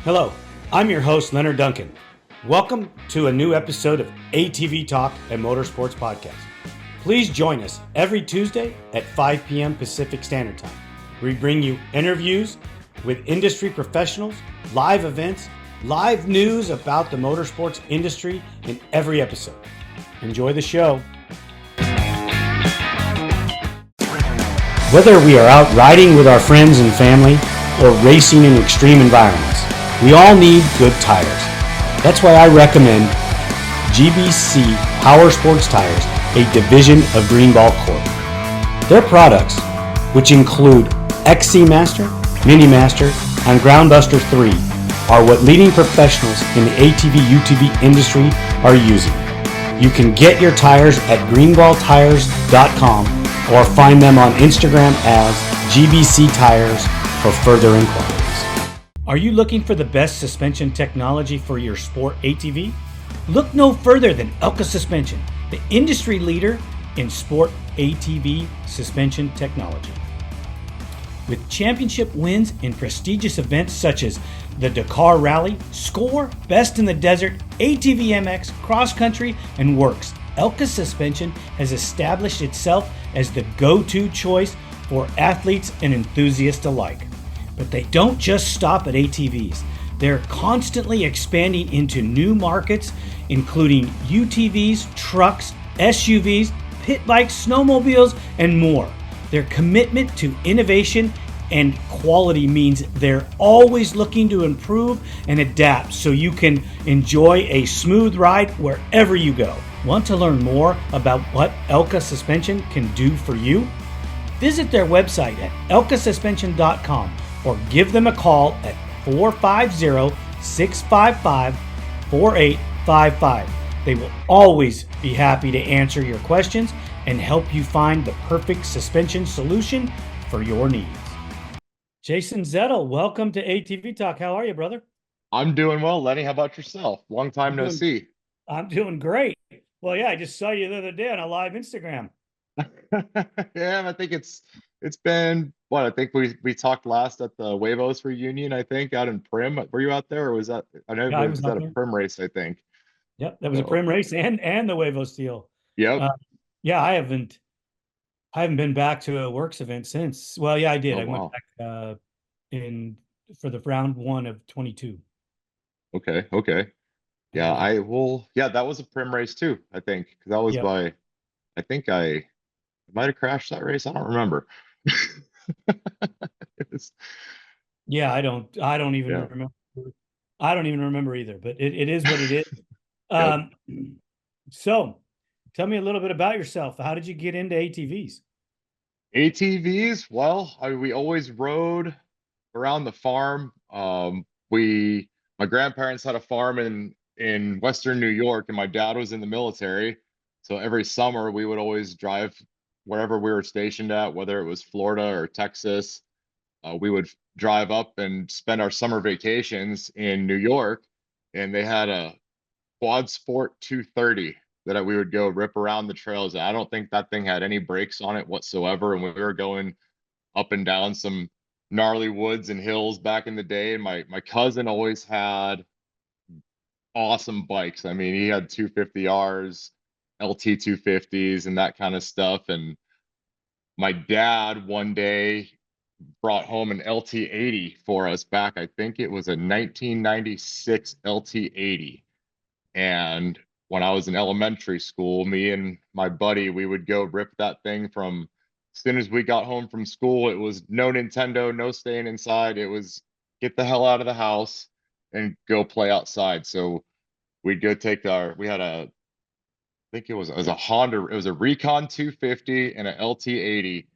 Hello, I'm your host, Leonard Duncan. Welcome to a new episode of ATV-TALK and Motorsports Podcast. Please join us every Tuesday at 5 p.m. Pacific Standard Time. We bring you interviews with industry professionals, live events, live news about the motorsports industry in every episode. Enjoy the show. Whether we are out riding with our friends and family or racing in extreme environments, we all need good tires. That's why I recommend GBC Power Sports Tires, a division of Greenball Corp. Their products, which include XC Master, Mini Master, and Groundbuster 3, are what leading professionals in the ATV-UTV industry are using. You can get your tires at greenballtires.com or find them on Instagram as GBC Tires for further inquiries. Are you looking for the best suspension technology for your sport ATV? Look no further than Elka Suspension, the industry leader in sport ATV suspension technology. With championship wins in prestigious events such as the Dakar Rally, SCORE, Best in the Desert, ATV MX, Cross Country, and WORCS, Elka Suspension has established itself as the go-to choice for athletes and enthusiasts alike. But they don't just stop at ATVs. They're constantly expanding into new markets, including UTVs, trucks, SUVs, pit bikes, snowmobiles, and more. Their commitment to innovation and quality means they're always looking to improve and adapt so you can enjoy a smooth ride wherever you go. Want to learn more about what Elka Suspension can do for you? Visit their website at elkasuspension.com or give them a call at 450-655-4855. They will always be happy to answer your questions and help you find the perfect suspension solution for your needs. Jason Zittel, welcome to ATV Talk. How are you, brother? I'm doing well, Lenny. How about yourself? Long time no see. I'm doing great. Well, yeah, I just saw you the other day on a live Instagram. Yeah, I think it's been what I think we talked last at the Huevos reunion, I think, out in Prim. Were you out there or was that I know Yeah, I it was was out at a there. Prim race, I think. Yep, that was a So Prim race and the Huevos deal. yep. Yeah, I haven't been back to a WORCS event since. Well, yeah, I did. Oh I went wow. back in for the round one of 22. Okay. Yeah, Yeah. yeah, that was a Prim race too, I think. Because that was Yep. by I think I might have crashed that race. I don't remember. It was, Yeah, I don't even yeah. remember. I don't even remember either, but it is what it is. Yep. Um, so tell me a little bit about yourself. How did you get into ATVs? ATVs, well, we always rode around the farm. We My grandparents had a farm in Western New York, and my dad was in the military. So every summer we would always drive wherever we were stationed at, whether it was Florida or Texas. We would drive up and spend our summer vacations in New York, and they had a Quad Sport 230 that we would go rip around the trails. I don't think that thing had any brakes on it whatsoever, and we were going up and down some gnarly woods and hills back in the day. And my cousin always had awesome bikes. I mean, he had 250Rs, LT 250s, and that kind of stuff. And my dad one day brought home an LT80 for us back. I think it was a 1996 LT80. And when I was in elementary school, me and my buddy, we would go rip that thing from as soon as we got home from school. It was no Nintendo, no staying inside. It was get the hell out of the house and go play outside. So we'd go take we had I think it was a Honda, it was a Recon 250 and an LT80.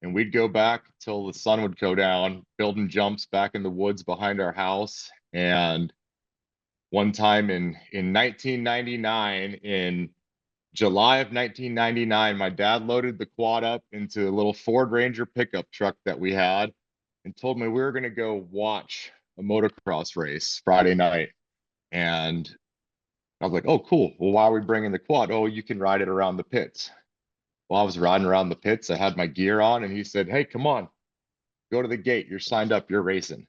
And we'd go back till the sun would go down, building jumps back in the woods behind our house. And one time in 1999, in July of 1999, my dad loaded the quad up into a little Ford Ranger pickup truck that we had and told me we were going to go watch a motocross race Friday night. And I was like, oh, cool. Well, why are we bringing the quad? Oh, you can ride it around the pits. Well, I was riding around the pits. I had my gear on, and he said, hey, come on, go to the gate. You're signed up. You're racing.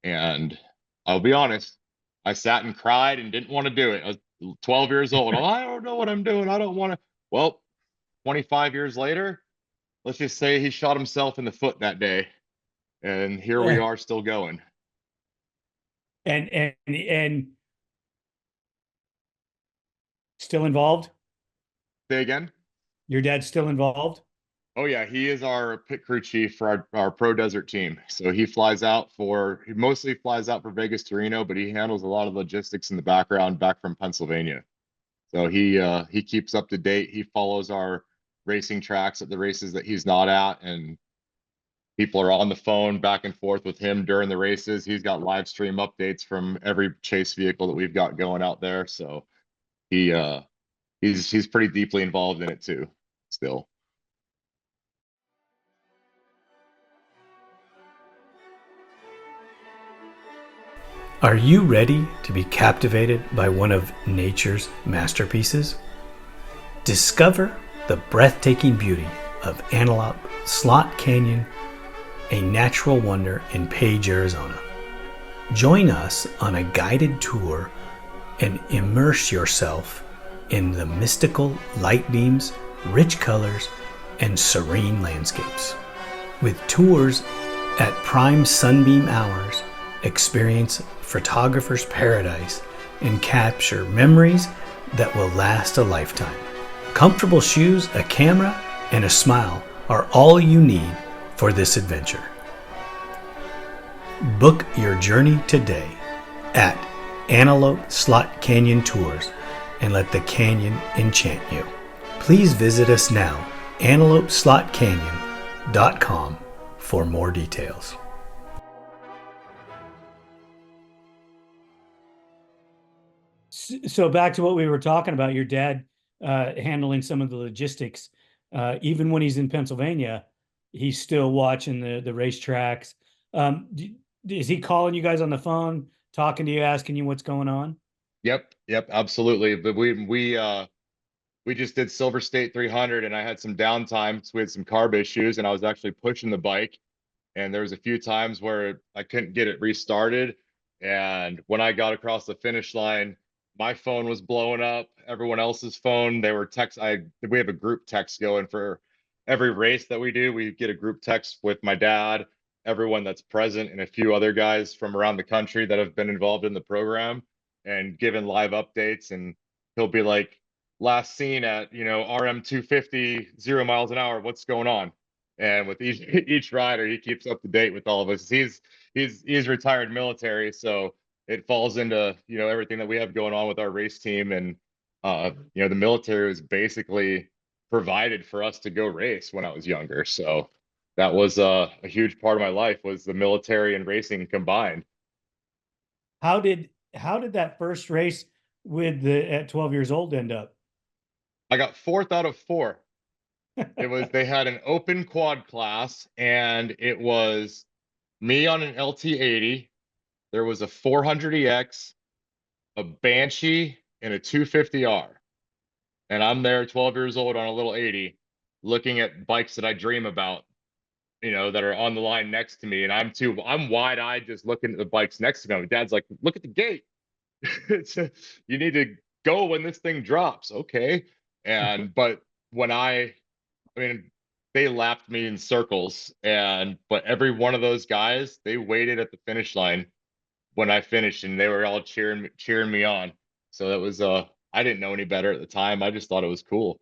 And I'll be honest. I sat and cried and didn't want to do it. I was 12 years old. I don't know what I'm doing. I don't want to. Well, 25 years later, let's just say he shot himself in the foot that day. And here we Yeah. are still going. And still involved? Say again? Your dad's still involved? Oh yeah, he is our pit crew chief for our pro desert team. So he mostly flies out for Vegas to Reno, but he handles a lot of logistics in the background back from Pennsylvania. So he keeps up to date. He follows our racing tracks at the races that he's not at, and people are on the phone back and forth with him during the races. He's got live stream updates from every chase vehicle that we've got going out there. So he he's pretty deeply involved in it too, still. Are you ready to be captivated by one of nature's masterpieces? Discover the breathtaking beauty of Antelope Slot Canyon, a natural wonder in Page, Arizona. Join us on a guided tour and immerse yourself in the mystical light beams, rich colors, and serene landscapes. With tours at prime sunbeam hours, experience photographer's paradise and capture memories that will last a lifetime. Comfortable shoes, a camera, and a smile are all you need for this adventure. Book your journey today at Antelope Slot Canyon Tours and let the canyon enchant you. Please visit us now, antelopeslotcanyon.com, for more details. So back to what we were talking about, your dad handling some of the logistics. Even when he's in Pennsylvania, he's still watching the racetracks. Is he calling you guys on the phone, talking to you, asking you what's going on? Yep, absolutely. But we just did Silver State 300, and I had some downtime, so we had some carb issues, and I was actually pushing the bike, and there was a few times where I couldn't get it restarted. And when I got across the finish line, my phone was blowing up. Everyone else's phone, they were we have a group text going for every race that we do. We get a group text with my dad, everyone that's present, and a few other guys from around the country that have been involved in the program and given live updates. And he'll be like, last seen at, RM 250, 0 miles an hour. What's going on? And with each rider, he keeps up to date with all of us. He's retired military, so it falls into everything that we have going on with our race team. And the military was basically provided for us to go race when I was younger. So that was a huge part of my life, was the military and racing combined. How did that first race with the at 12 years old end up? I got fourth out of four. They had an open quad class, and it was me on an LT80. There was a 400EX, a Banshee, and a 250R. And I'm there 12 years old on a little 80, looking at bikes that I dream about, that are on the line next to me. And I'm wide eyed just looking at the bikes next to me. My dad's like, look at the gate. You need to go when this thing drops. Okay. But when I mean, they lapped me in circles, but every one of those guys, they waited at the finish line when I finished, and they were all cheering me on. So that was I didn't know any better at the time. I just thought it was cool.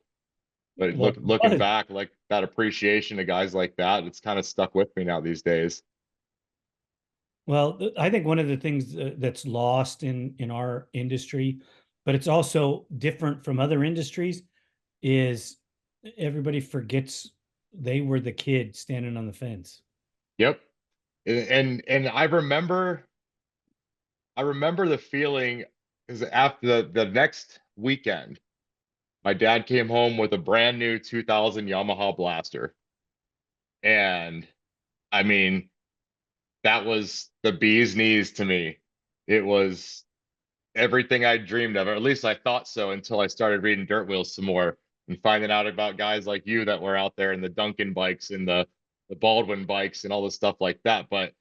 But Well, looking back, like that appreciation of guys like that, it's kind of stuck with me now these days. Well, I think one of the things that's lost in our industry, but it's also different from other industries, is everybody forgets they were the kid standing on the fence. Yep. And I remember the feeling is after the next weekend, my dad came home with a brand new 2000 Yamaha Blaster. And I mean, that was the bee's knees to me. It was everything I dreamed of, or at least I thought so, until I started reading Dirt Wheels some more and finding out about guys like you that were out there in the Duncan bikes and the Baldwin bikes and all the stuff like that. But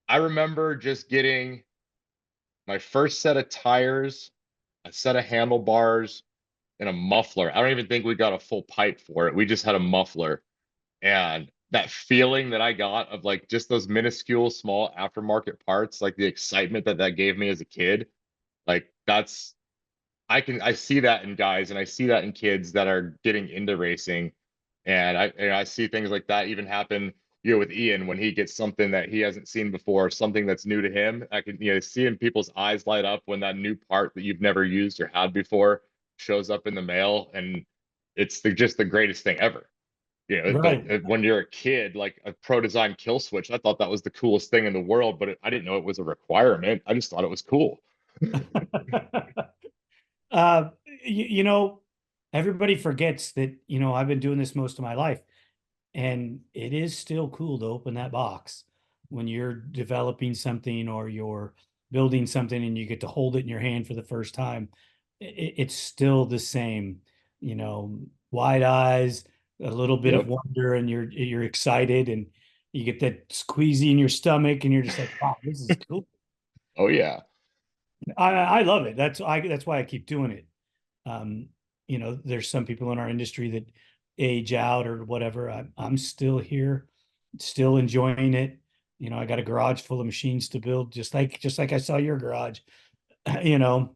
I remember just getting my first set of tires, a set of handlebars, and a muffler. I don't even think we got a full pipe for it. We just had a muffler. And that feeling that I got of like just those minuscule small aftermarket parts, like the excitement that that gave me as a kid, like that's I see that in guys and I see that in kids that are getting into racing. And I see things like that even happen, with Ian when he gets something that he hasn't seen before, something that's new to him. I can, see in people's eyes light up when that new part that you've never used or had before shows up in the mail, and it's just the greatest thing ever. Right. When you're a kid, like a pro design kill switch, I thought that was the coolest thing in the world, but I didn't know it was a requirement. I just thought it was cool. uh, you know, everybody forgets that, I've been doing this most of my life, and it is still cool to open that box when you're developing something or you're building something and you get to hold it in your hand for the first time. It's still the same, wide eyes, a little bit of Yep. wonder, and you're excited, and you get that squeezy in your stomach, and you're just like, wow, this is cool. Oh yeah. I love it. That's why I keep doing it. Um, there's some people in our industry that age out or whatever. I'm still here, still enjoying it. I got a garage full of machines to build, just like I saw your garage. You know,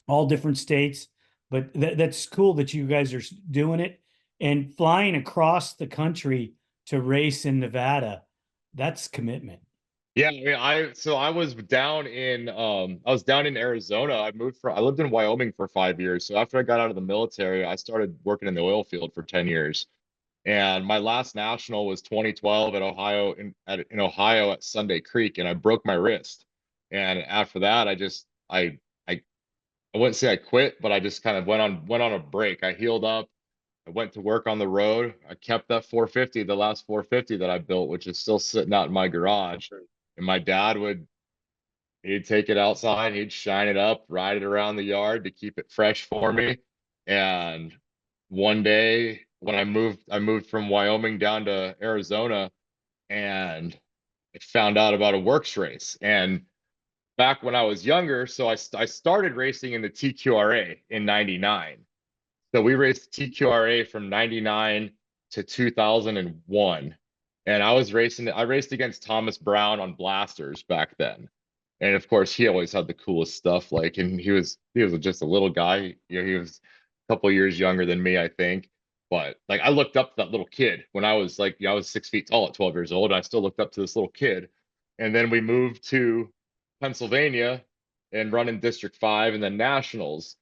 all different states, but that's cool that you guys are doing it and flying across the country to race in Nevada. That's commitment. Yeah, I mean, I was down in Arizona. I lived in Wyoming for 5 years. So after I got out of the military, I started working in the oil field for 10 years. And my last national was 2012 at Ohio at Sunday Creek, and I broke my wrist. And after that, I wouldn't say I quit, but I just kind of went on a break. I healed up. I went to work on the road. I kept that 450, the last 450 that I built, which is still sitting out in my garage. And my dad he'd take it outside, he'd shine it up, ride it around the yard to keep it fresh for me. And one day when I moved from Wyoming down to Arizona, and I found out about a WORCS race. And back when I was younger, so I started racing in the TQRA in 99. So we raced TQRA from 99 to 2001. And I raced against Thomas Brown on blasters back then. And of course, he always had the coolest stuff. Like, and he was just a little guy. He was a couple years younger than me, I think. But like, I looked up to that little kid when I was like, I was 6 feet tall at 12 years old. And I still looked up to this little kid. And then we moved to Pennsylvania and run in District 5 and then nationals.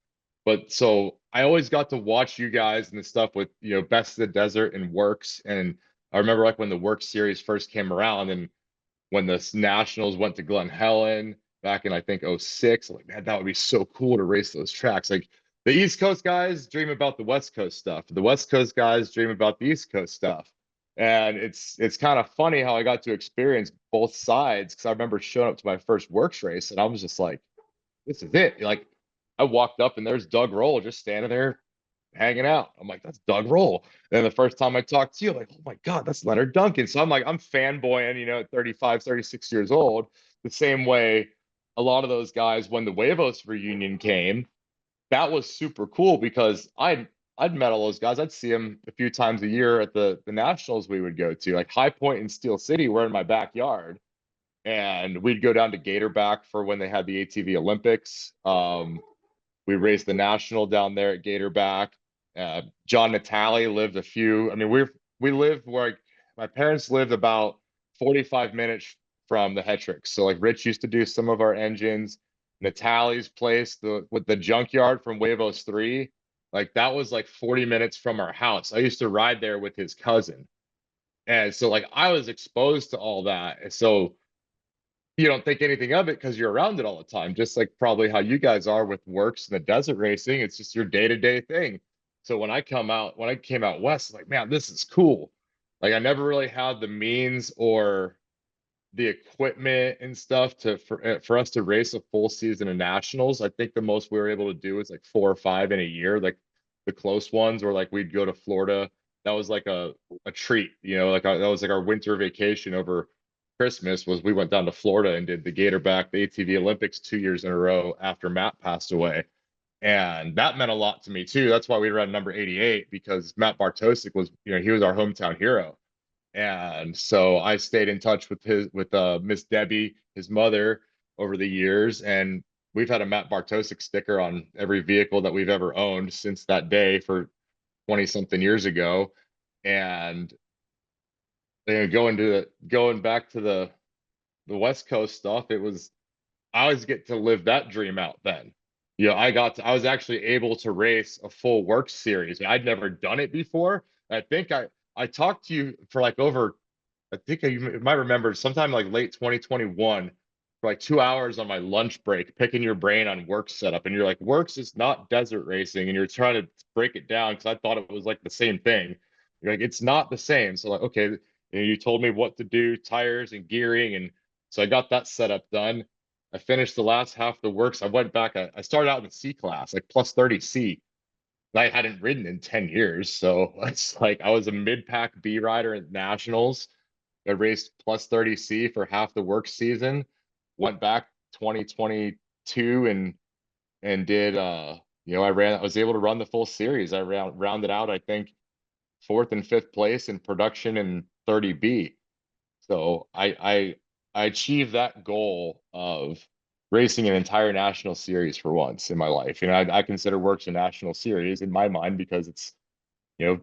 But so I always got to watch you guys and the stuff with, Best of the Desert and WORCS. And I remember like when the WORCS series first came around, and when the Nationals went to Glen Helen back in I think '06. Like, man, that would be so cool to race those tracks. Like the East Coast guys dream about the West Coast stuff. The West Coast guys dream about the East Coast stuff. And it's kind of funny how I got to experience both sides, because I remember showing up to my first WORCS race and I was just like, this is it. Like, I walked up and there's Doug Roll just standing there hanging out. I'm like, that's Doug Roll. And then the first time I talked to you, like, oh my God, that's Leonard Duncan. So I'm like, I'm fanboying, at 35, 36 years old, the same way a lot of those guys, when the Huevos reunion came, that was super cool because I'd met all those guys. I'd see them a few times a year at the nationals we would go to. Like High Point and Steel City were in my backyard. And we'd go down to Gatorback for when they had the ATV Olympics. We raced the national down there at Gatorback. John Natale lived a few. I mean, we lived where my parents lived about 45 minutes from the Hetrick. So like Rich used to do some of our engines. Natale's place, with the junkyard from Huevos 3, like that was like 40 minutes from our house. I used to ride there with his cousin. And so like I was exposed to all that. And so you don't think anything of it because you're around it all the time, just like probably how you guys are with WORCS and the desert racing. It's just your day-to-day thing. So when I came out west, like, man, this is cool. Like I never really had the means or the equipment and stuff for us to race a full season of nationals. I think the most we were able to do is like 4 or 5 in a year. Like the close ones where like we'd go to Florida. That was like a treat, that was like our winter vacation over Christmas was we went down to Florida and did the Gatorback, the ATV Olympics 2 years in a row after Matt passed away. And that meant a lot to me too. That's why we ran number 88 because Matt Bartosik was, he was our hometown hero. And so I stayed in touch with Miss Debbie, his mother, over the years. And we've had a Matt Bartosik sticker on every vehicle that we've ever owned since that day for 20 something years ago. And going back to the West Coast stuff, I always get to live that dream out then. I was actually able to race a full WORCS series. I'd never done it before. I think I talked to you for like over, I think you might remember sometime like late 2021 for like 2 hours on my lunch break, picking your brain on WORCS setup. And you're like, WORCS is not desert racing. And you're trying to break it down because I thought it was like the same thing. You're like, it's not the same. So like, okay, you told me what to do, tires and gearing. And so I got that setup done. I finished the last half of the WORCS. I went back. I started out in the C class, like plus 30 C. I hadn't ridden in 10 years. So it's like I was a mid-pack B rider at nationals. I raced plus 30 C for half the WORCS season. Went back 2022 and did I was able to run the full series. I rounded out, I think, fourth and fifth place in production in 30B. So I achieved that goal of racing an entire national series for once in my life. I consider WORCS a national series in my mind because it's 10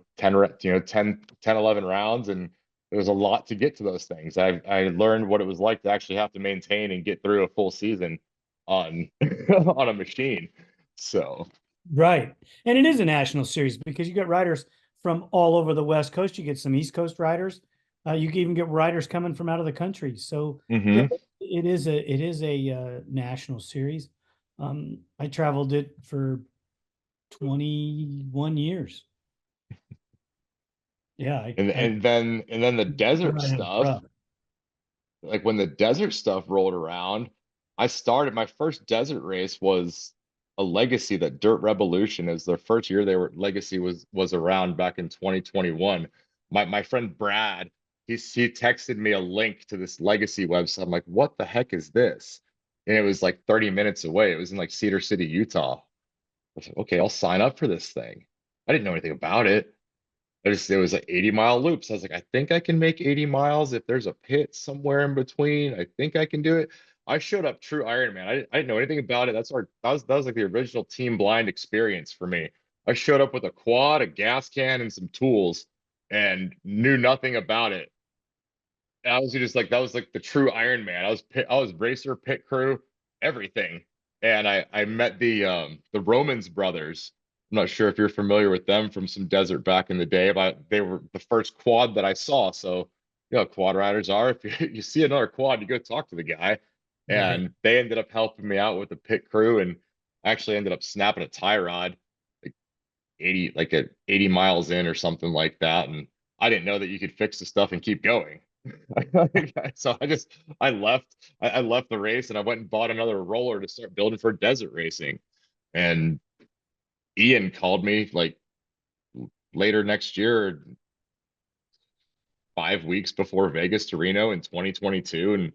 11 rounds, and there's a lot to get to those things. I learned what it was like to actually have to maintain and get through a full season on on a machine. So Right. And it is a national series because you get riders from all over the West Coast. You get some East Coast riders. You can even get riders coming from out of the country. So yeah, mhm. it is a national series. I traveled it for 21 years. Yeah, And then the desert I have a stuff, truck. like when the desert stuff rolled around, I started my first desert race was a legacy that Dirt Revolution is their first year they were legacy was around back in 2021. My friend Brad, he texted me a link to this legacy website. I'm like, what the heck is this? And it was like 30 minutes away. It was in like Cedar City, Utah. I was like, okay, I'll sign up for this thing. I didn't know anything about it. It was like 80-mile loops. I was like, I think I can make 80 miles if there's a pit somewhere in between. I think I can do it. I showed up true Ironman. I didn't know anything about it. That was like the original team blind experience for me. I showed up with a quad, a gas can, and some tools and knew nothing about it. And I was just like, that was like the true Ironman. I was racer, pit crew, everything. And I met the Romans brothers. I'm not sure if you're familiar with them from some desert back in the day, but they were the first quad that I saw. So, quad riders are. If you see another quad, you go talk to the guy. Right. And they ended up helping me out with the pit crew, and actually ended up snapping a tie rod like 80 miles in or something like that. And I didn't know that you could fix the stuff and keep going. So I left the race and I went and bought another roller to start building for desert racing. And Ian called me like later next year, 5 weeks before Vegas to Reno in 2022, and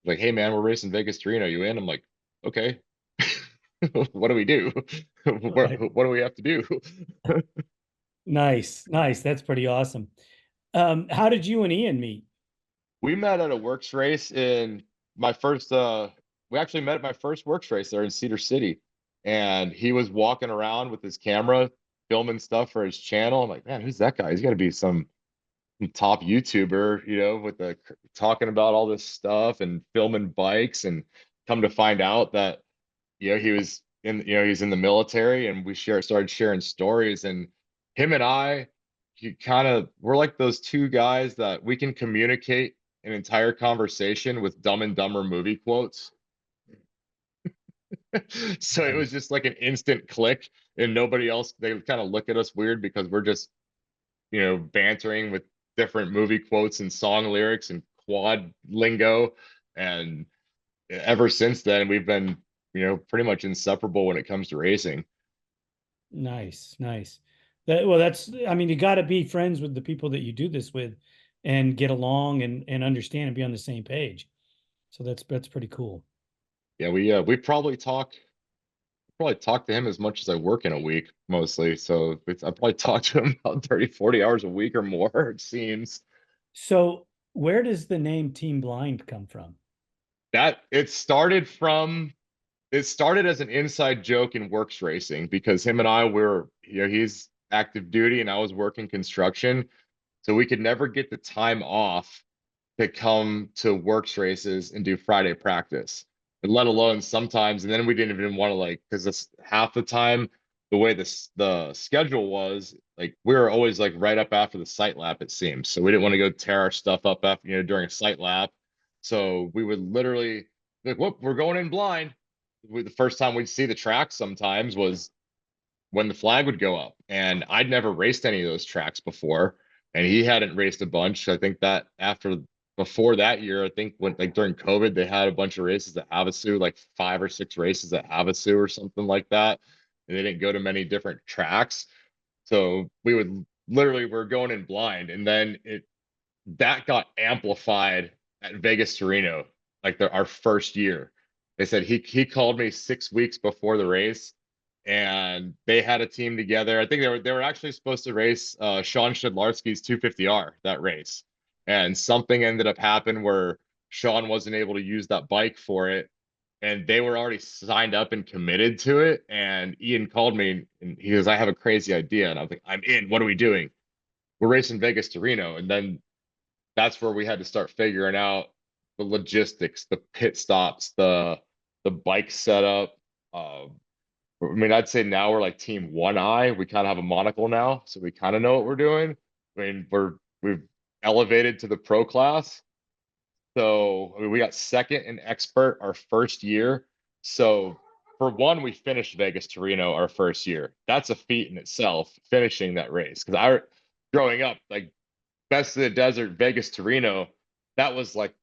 like, hey man, we're racing Vegas to Reno. You in? I'm like, okay. What do we do? Right. What do we have to do? Nice. Nice. That's pretty awesome. How did you and Ian meet? We met at a WORCS race in my first we actually met at my first WORCS race there in Cedar City. And he was walking around with his camera filming stuff for his channel. I'm like, man, who's that guy? He's got to be some top YouTuber, with the talking about all this stuff and filming bikes. And come to find out that he's in the military, and we started sharing stories. And him and I, we're like those two guys that we can communicate an entire conversation with Dumb and Dumber movie quotes. So it was just like an instant click, and nobody else, they kind of look at us weird because we're just, bantering with different movie quotes and song lyrics and quad lingo. And ever since then, we've been, pretty much inseparable when it comes to racing. Nice, nice. Well, I mean, you got to be friends with the people that you do this with. and get along and understand and be on the same page. So that's pretty cool. Yeah, we probably talk to him as much as I work in a week mostly. So I probably talk to him about 30, 40 hours a week or more, it seems. So where does the name Team Blind come from? That it started as an inside joke in works racing because him and I were, he's active duty and I was working construction. So we could never get the time off to come to works races and do Friday practice, and let alone sometimes. And then we didn't even want to like, because that's half the time the way the schedule was, like we were always like right up after the sight lap, it seems. So we didn't want to go tear our stuff up after, during a sight lap. So we would literally like, whoop, we're going in blind. The first time we'd see the track sometimes was when the flag would go up. And I'd never raced any of those tracks before. And he hadn't raced a bunch. I think that before that year, I think when like during COVID, they had a bunch of races at Havasu, like 5 or 6 races at Havasu or something like that. And they didn't go to many different tracks. So we would literally, we're going in blind. And then that got amplified at Vegas to Reno, like our first year. They said he called me 6 weeks before the race, and they had a team together. I think they were actually supposed to race Sean Shedlarski's 250R that race, and something ended up happening where Sean wasn't able to use that bike for it, and they were already signed up and committed to it. And Ian called me and he goes, "I have a crazy idea," and I was like, "I'm in. What are we doing?" We're racing Vegas to Reno, and then that's where we had to start figuring out the logistics, the pit stops, the bike setup. I mean, I'd say now we're like Team One Eye. We kind of have a monocle now, so we kind of know what we're doing. I mean, we've elevated to the pro class. So I mean, we got second in expert our first year. So for one, we finished Vegas to Reno our first year. That's a feat in itself, finishing that race. Because growing up, like best of the desert, Vegas to Reno, that was like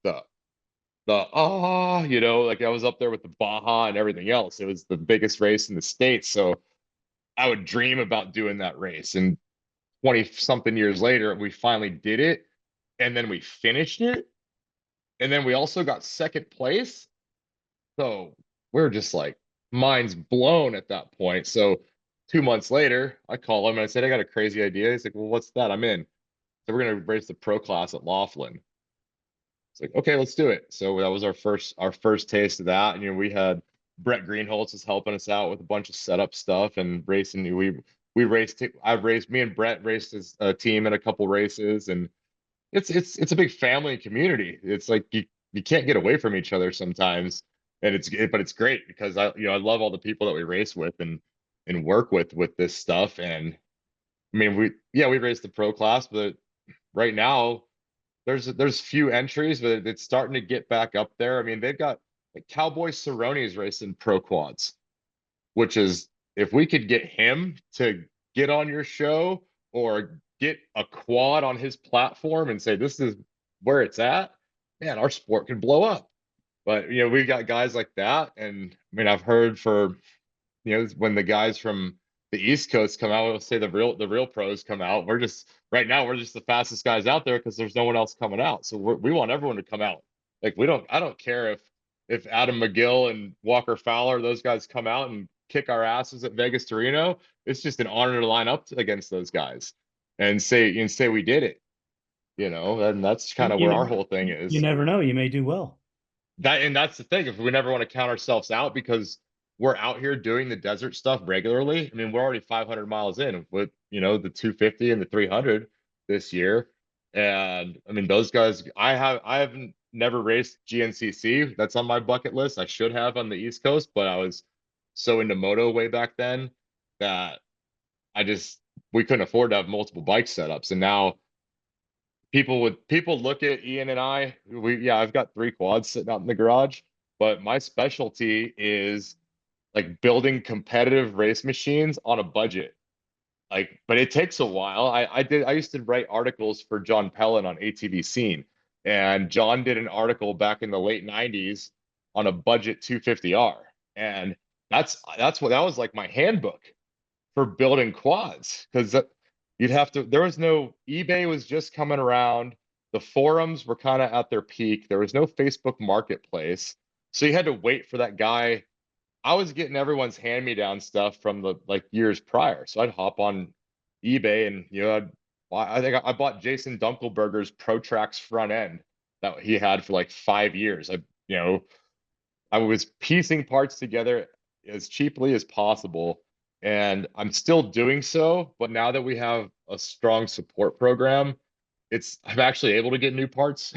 like I was up there with the Baja and everything else. It was the biggest race in the States. So I would dream about doing that race. And 20 something years later, we finally did it. And then we finished it. And then we also got second place. So we're just like minds blown at that point. So 2 months later, I call him and I said, "I got a crazy idea." He's like, "Well, what's that?" "I'm in. So we're gonna race the pro class at Laughlin." It's like, okay, let's do it. So that was our first taste of that. And we had Brett Greenholz is helping us out with a bunch of setup stuff and racing. We raced. I've raced. Me and Brett raced as a team in a couple races, and it's a big family and community. It's like you can't get away from each other sometimes, and but it's great because I love all the people that we race with and work with this stuff. And I mean we raced the pro class, but right now there's few entries, but it's starting to get back up there. I mean, they've got like Cowboy Cerrone's racing pro quads, which is if we could get him to get on your show or get a quad on his platform and say this is where it's at, man, our sport could blow up. But we got guys like that, and I mean, I've heard for when the guys from the East Coast come out, we'll say the real pros come out. Right now we're just the fastest guys out there because there's no one else coming out. So we want everyone to come out. Like I don't care if Adam McGill and Walker Fowler, those guys come out and kick our asses at Vegas to Reno. It's just an honor to line up against those guys and say we did it. And that's kind of where our whole thing You is. never know. You may do well. That's the thing. If we never want to count ourselves out because we're out here doing the desert stuff regularly. I mean, we're already 500 miles in with the 250 and the 300 this year. And I mean, those guys. I haven't never raced GNCC. That's on my bucket list. I should have on the East Coast, but I was so into moto way back then that we couldn't afford to have multiple bike setups. And now people look at Ian and I. I've got 3 quads sitting out in the garage, but my specialty is like building competitive race machines on a budget. Like, but it takes a while. I used to write articles for John Pellin on ATV Scene, and John did an article back in the late 90s on a budget 250R. And that was like my handbook for building quads because there was no eBay was just coming around. the forums were kind of at their peak. There was no Facebook Marketplace, so you had to wait for that guy. I was getting everyone's hand-me-down stuff from the like years prior, so I'd hop on eBay and I think I bought Jason Dunkelberger's Protrax front end that he had for like 5 years. You know, I was piecing parts together as cheaply as possible, and I'm still doing so. But now that we have a strong support program, I'm actually able to get new parts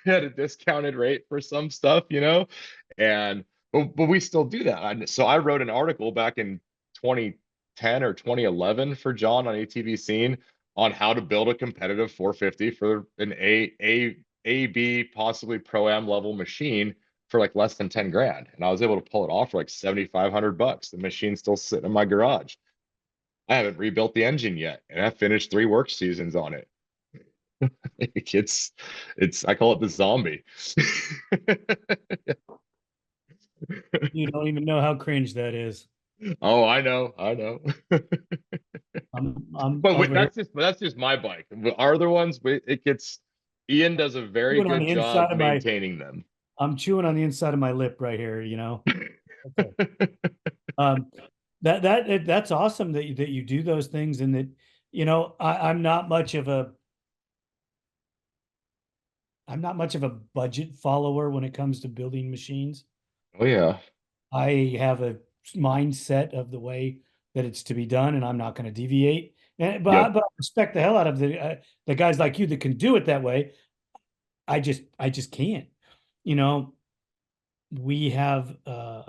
at a discounted rate for some stuff, and but we still do that. So I wrote an article back in 2010 or 2011 for John on ATV Scene on how to build a competitive 450 for an A B possibly pro-am level machine for like less than 10 grand. And I was able to pull it off for like 7,500 bucks. The machine's still sitting in my garage. I haven't rebuilt the engine yet, and I finished 3 work seasons on it. It's I call it the zombie. You don't even know how cringe that is. Oh, I know. I'm But over here that's just my bike. Our other ones, it gets Ian does a very chewing on good the job inside of my. maintaining them. I'm chewing on the inside of my lip right here. Okay. Um, that's awesome that you do those things, and that I'm not much of a budget follower when it comes to building machines. Oh yeah. I have a mindset of the way that it's to be done, and I'm not going to deviate. But I respect the hell out of the guys like you that can do it that way. I just can't. We have, I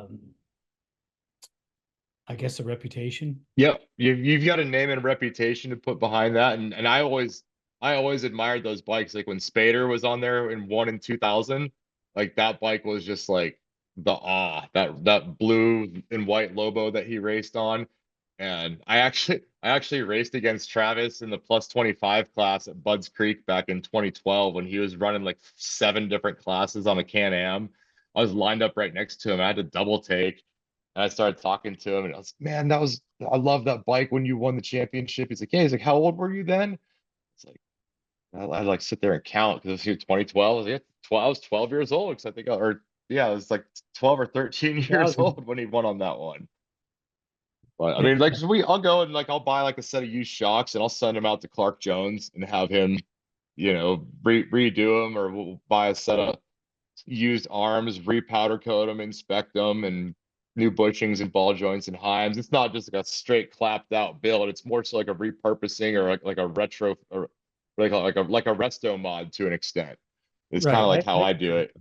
guess, a reputation. Yep, you've got a name and a reputation to put behind that, and I always admired those bikes. Like when Spader was on there in 1 and 2000, like that bike was just like that blue and white Lobo that he raced on. And I actually raced against Travis in the plus 25 class at Budds Creek back in 2012 when he was running like 7 different classes on a Can-Am. I was lined up right next to him. I had to double take. And I started talking to him, and I was, man, I love that bike when you won the championship. He's like, yeah. He's like, how old were you then? It's like, I like sit there and count because it was 2012. I was like, yeah, 12, I was 12 years old because I think, or yeah, I was like 12 or 13 years old when he won on that one. But I mean, like, I'll go and like, I'll buy like a set of used shocks and I'll send them out to Clark Jones and have him, redo them, or we'll buy a set of used arms, repowder coat them, inspect them, and new bushings and ball joints and heims. It's not just like a straight clapped out build. It's more so like a repurposing or like a retro or like a resto mod to an extent. It's kind of Right. like how I do it.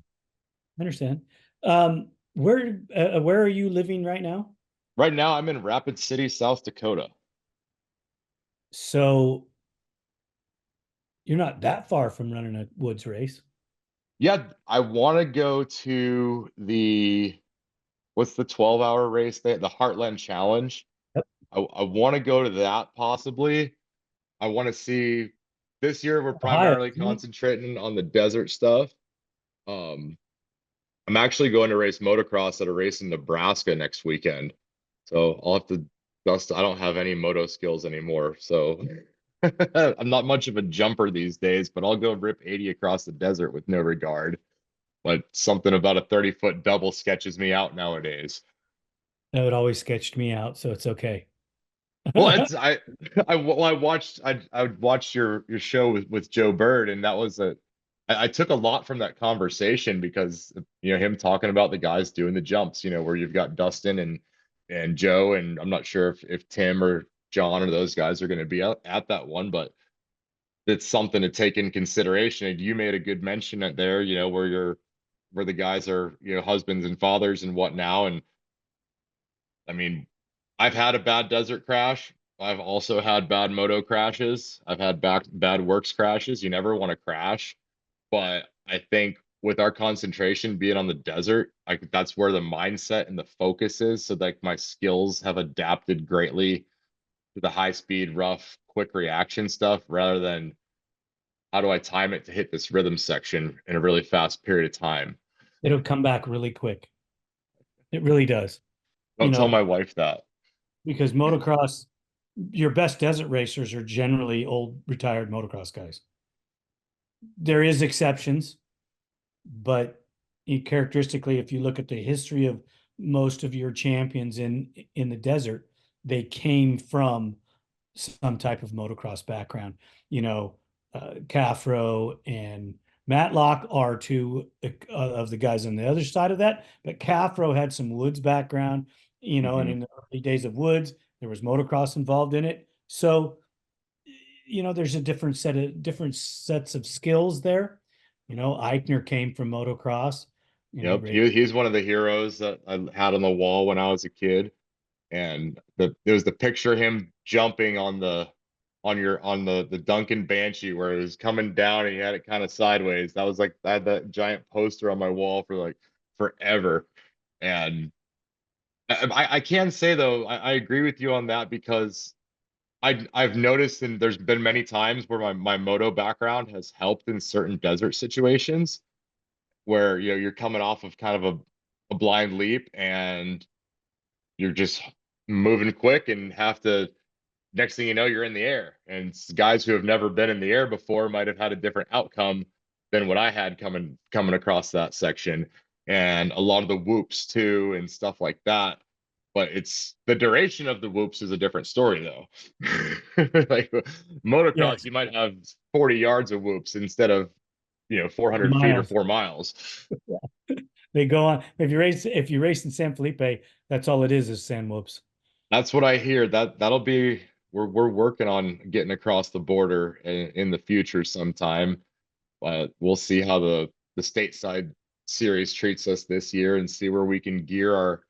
I understand. Where are you living right now? Right now, I'm in Rapid City, South Dakota. So you're not that far from running a woods race. Yeah, I want to go to what's the 12-hour race? The Heartland Challenge. Yep. I want to go to that possibly. I want to see. This year we're primarily concentrating on the desert stuff. I'm actually going to race motocross at a race in Nebraska next weekend. So I'll have to dust. I don't have any moto skills anymore. So I'm not much of a jumper these days, but I'll go rip 80 across the desert with no regard. But something about a 30-foot double sketches me out nowadays. No, it always sketched me out, so it's okay. Well, I watched your show with Joe Bird, and that was I took a lot from that conversation because him talking about the guys doing the jumps, where you've got Dustin and Joe, and I'm not sure if Tim or John or those guys are going to be at that one, but it's something to take in consideration. And you made a good mention at there, where the guys are, husbands and fathers and what now. And I mean, I've had a bad desert crash. I've also had bad moto crashes. I've had bad WORCS crashes. You never want to crash. But I think with our concentration being on the desert, that's where the mindset and the focus is. So like my skills have adapted greatly to the high speed, rough, quick reaction stuff rather than how do I time it to hit this rhythm section in a really fast period of time. It'll come back really quick. It really does. Don't tell my wife that. Because motocross, your best desert racers are generally old retired motocross guys. there is exceptions, but characteristically, if you look at the history of most of your champions in the desert, they came from some type of motocross background. You know, Caffro and Matlock are two of the guys on the other side of that, but Caffro had some woods background, you know, and Hmm. in the early days of woods, there was motocross involved in it. So, you know, there's a different sets of skills there. You know, Eichner came from motocross and he Yep, raced. he's one of the heroes that I had on the wall when I was a kid. And there was the picture of him jumping on the Duncan Banshee where it was coming down and he had it kind of sideways. That was like I had that giant poster on my wall for like forever. And I can say though, I agree with you on that because I've noticed and there's been many times where my moto background has helped in certain desert situations where you're coming off of kind of a blind leap and you're just moving quick and have to next thing you know you're in the air and guys who have never been in the air before might have had a different outcome than what I had coming across that section and a lot of the whoops too and stuff like that, but it's the duration of the whoops is a different story though. Like motocross Yes, you might have 40 yards of whoops instead of 400 feet or miles. 4 miles. They go on. If you race in San Felipe, that's all it is sand whoops. That's what I hear. That'll be we're working on getting across the border in the future sometime. But we'll see how the stateside series treats us this year and see where we can gear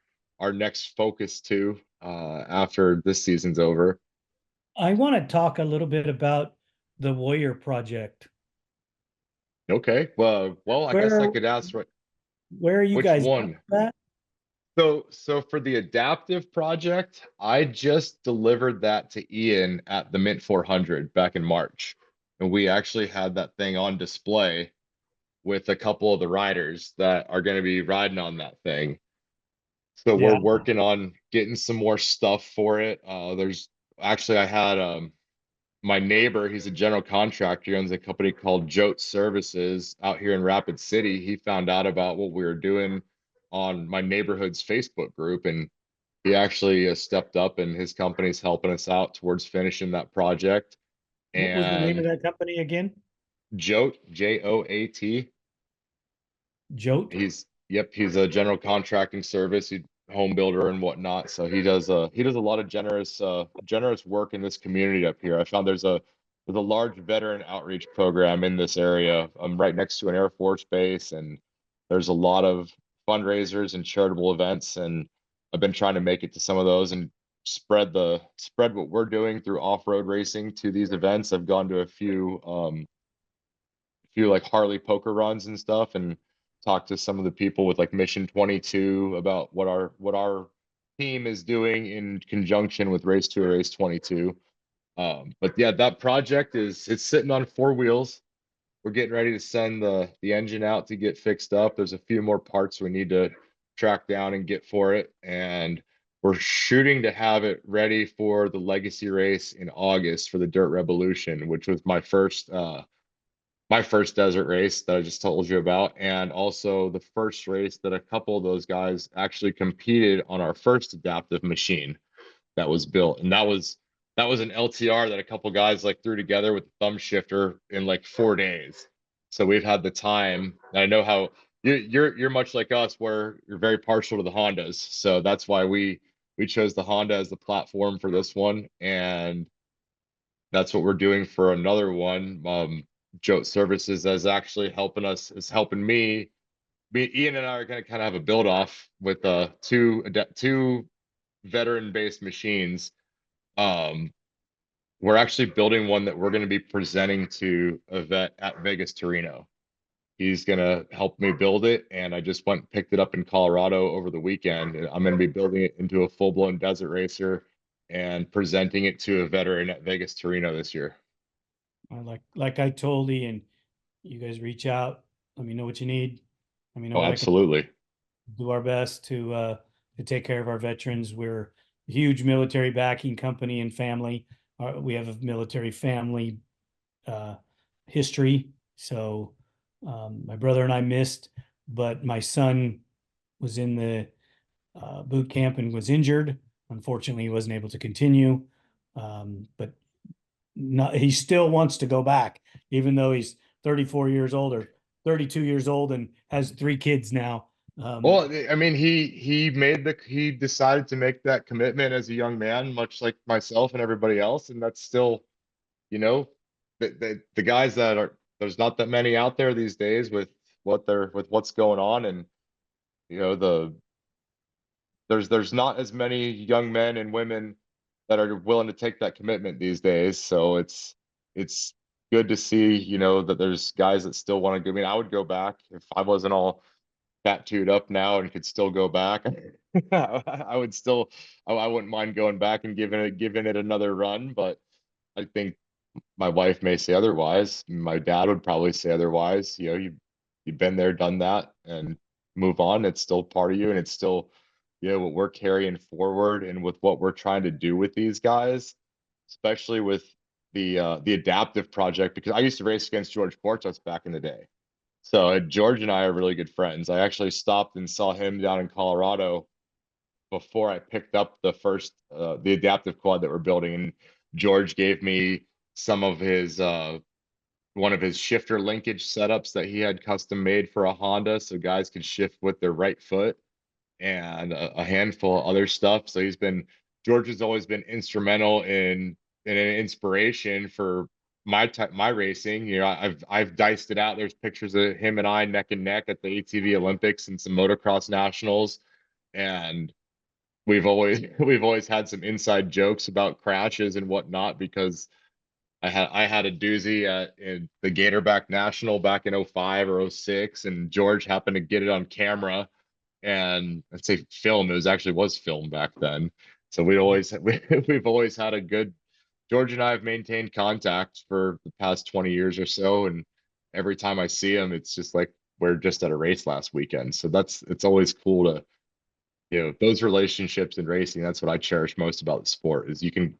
our next focus to after this season's over. I want to talk a little bit about the Warrior Project. Okay. Well, I guess I Where could ask where are you which guys at one. with that? So for the adaptive project, I just delivered that to Ian at the Mint 400 back in March. And we actually had that thing on display with a couple of the riders that are going to be riding on that thing. So we're Yeah. working on getting some more stuff for it. There's actually I had my neighbor, he's a general contractor, he owns a company called Jote Services out here in Rapid City. He found out about what we were doing on my neighborhood's Facebook group, and he actually stepped up, and his company's helping us out towards finishing that project. What was the name of And that company again? Jote, Joat, Jote? he's a general contracting service, home builder and whatnot. So he does a lot of generous work in this community up here. I found there's a large veteran outreach program in this area. I'm right next to an Air Force base, and there's a lot of fundraisers and charitable events. And I've been trying to make it to some of those and spread what we're doing through off-road racing to these events. I've gone to a few like Harley poker runs and stuff and talk to some of the people with like Mission 22 about what our team is doing in conjunction with Race 2 or Race 22. But yeah, that project it's sitting on four wheels. We're getting ready to send the engine out to get fixed up. There's a few more parts we need to track down and get for it, and we're shooting to have it ready for the Legacy race in August for the Dirt Revolution, which was my first desert race that I just told you about, and also the first race that a couple of those guys actually competed on our first adaptive machine that was built. And that was an LTR that a couple guys like threw together with the thumb shifter in like 4 days. So we've had the time. And I know how you're much like us where you're very partial to the Hondas. So that's why we chose the Honda as the platform for this one. And that's what we're doing for another one. Jote Services is actually helping me. Ian and I are going to kind of have a build off with two veteran based machines. Um, we're actually building one that we're going to be presenting to a vet at Vegas Torino. He's going to help me build it, and I just went and picked it up in Colorado over the weekend. And I'm going to be building it into a full blown desert racer and presenting it to a veteran at Vegas Torino this year. Like I told Ian, you guys reach out. Let me know what you need. Let me know Oh, what I can absolutely. do our best to take care of our veterans. We're a huge military backing company and family. We have a military family history. So my brother and I missed, but my son was in the boot camp and was injured. Unfortunately, he wasn't able to continue. But he still wants to go back, even though he's 34 years old or 32 years old and has 3 kids now. Well, I mean, he decided to make that commitment as a young man, much like myself and everybody else, and that's still, you know, the guys that are there's not that many out there these days with what's going on, and you know there's not as many young men and women that are willing to take that commitment these days. So it's good to see, you know, that there's guys that still want to go. I mean, I would go back if I wasn't all tattooed up now and could still go back. I would still, I wouldn't mind going back and giving it another run. But I think my wife may say otherwise. My dad would probably say otherwise. You know, you've been there, done that, and move on. It's still part of you, and it's still, you know, what we're carrying forward, and with what we're trying to do with these guys, especially with the adaptive project. Because I used to race against George Portos back in the day. So George and I are really good friends. I actually stopped and saw him down in Colorado before I picked up the adaptive quad that we're building, and George gave me some of his one of his shifter linkage setups that he had custom made for a Honda, so guys could shift with their right foot, and a handful of other stuff. So George has always been instrumental in an inspiration for my racing. You know, I've diced it out. There's pictures of him and I neck and neck at the ATV Olympics and some motocross nationals, and we've always had some inside jokes about crashes and whatnot, because I had a doozy in the Gatorback National back in 05 or 06, and George happened to get it on camera, and I'd say film. It was film back then. So we've always had a good. George and I have maintained contact for the past 20 years or so, and every time I see him, it's just like we're just at a race last weekend. So it's always cool to, you know, those relationships in racing. That's what I cherish most about the sport, is you can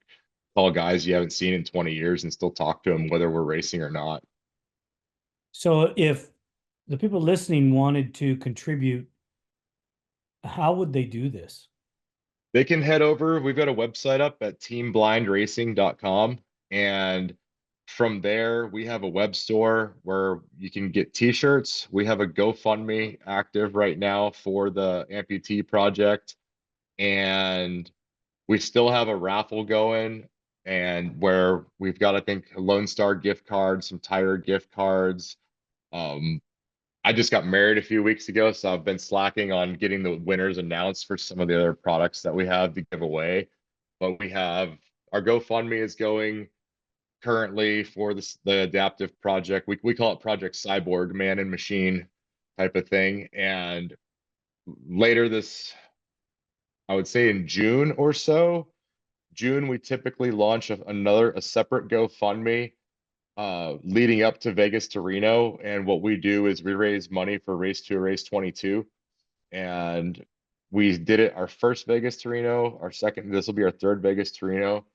call guys you haven't seen in 20 years and still talk to them whether we're racing or not. So if the people listening wanted to contribute, how would they do this? They can head over. We've got a website up at teamblindracing.com. And from there, we have a web store where you can get t-shirts. We have a GoFundMe active right now for the amputee project. And we still have a raffle going, and where we've got, I think, a Lone Star gift card, some tire gift cards. Um, I just got married a few weeks ago, so I've been slacking on getting the winners announced for some of the other products that we have to give away. But we have our GoFundMe is going currently for the adaptive project. We call it Project Cyborg, man and machine type of thing. And later this, I would say in June or so, June, we typically launch a separate GoFundMe leading up to Vegas to Reno. And what we do is we raise money for Race 2, Race 22. And we did it our first Vegas to Reno, our second, this will be our third Vegas to Reno.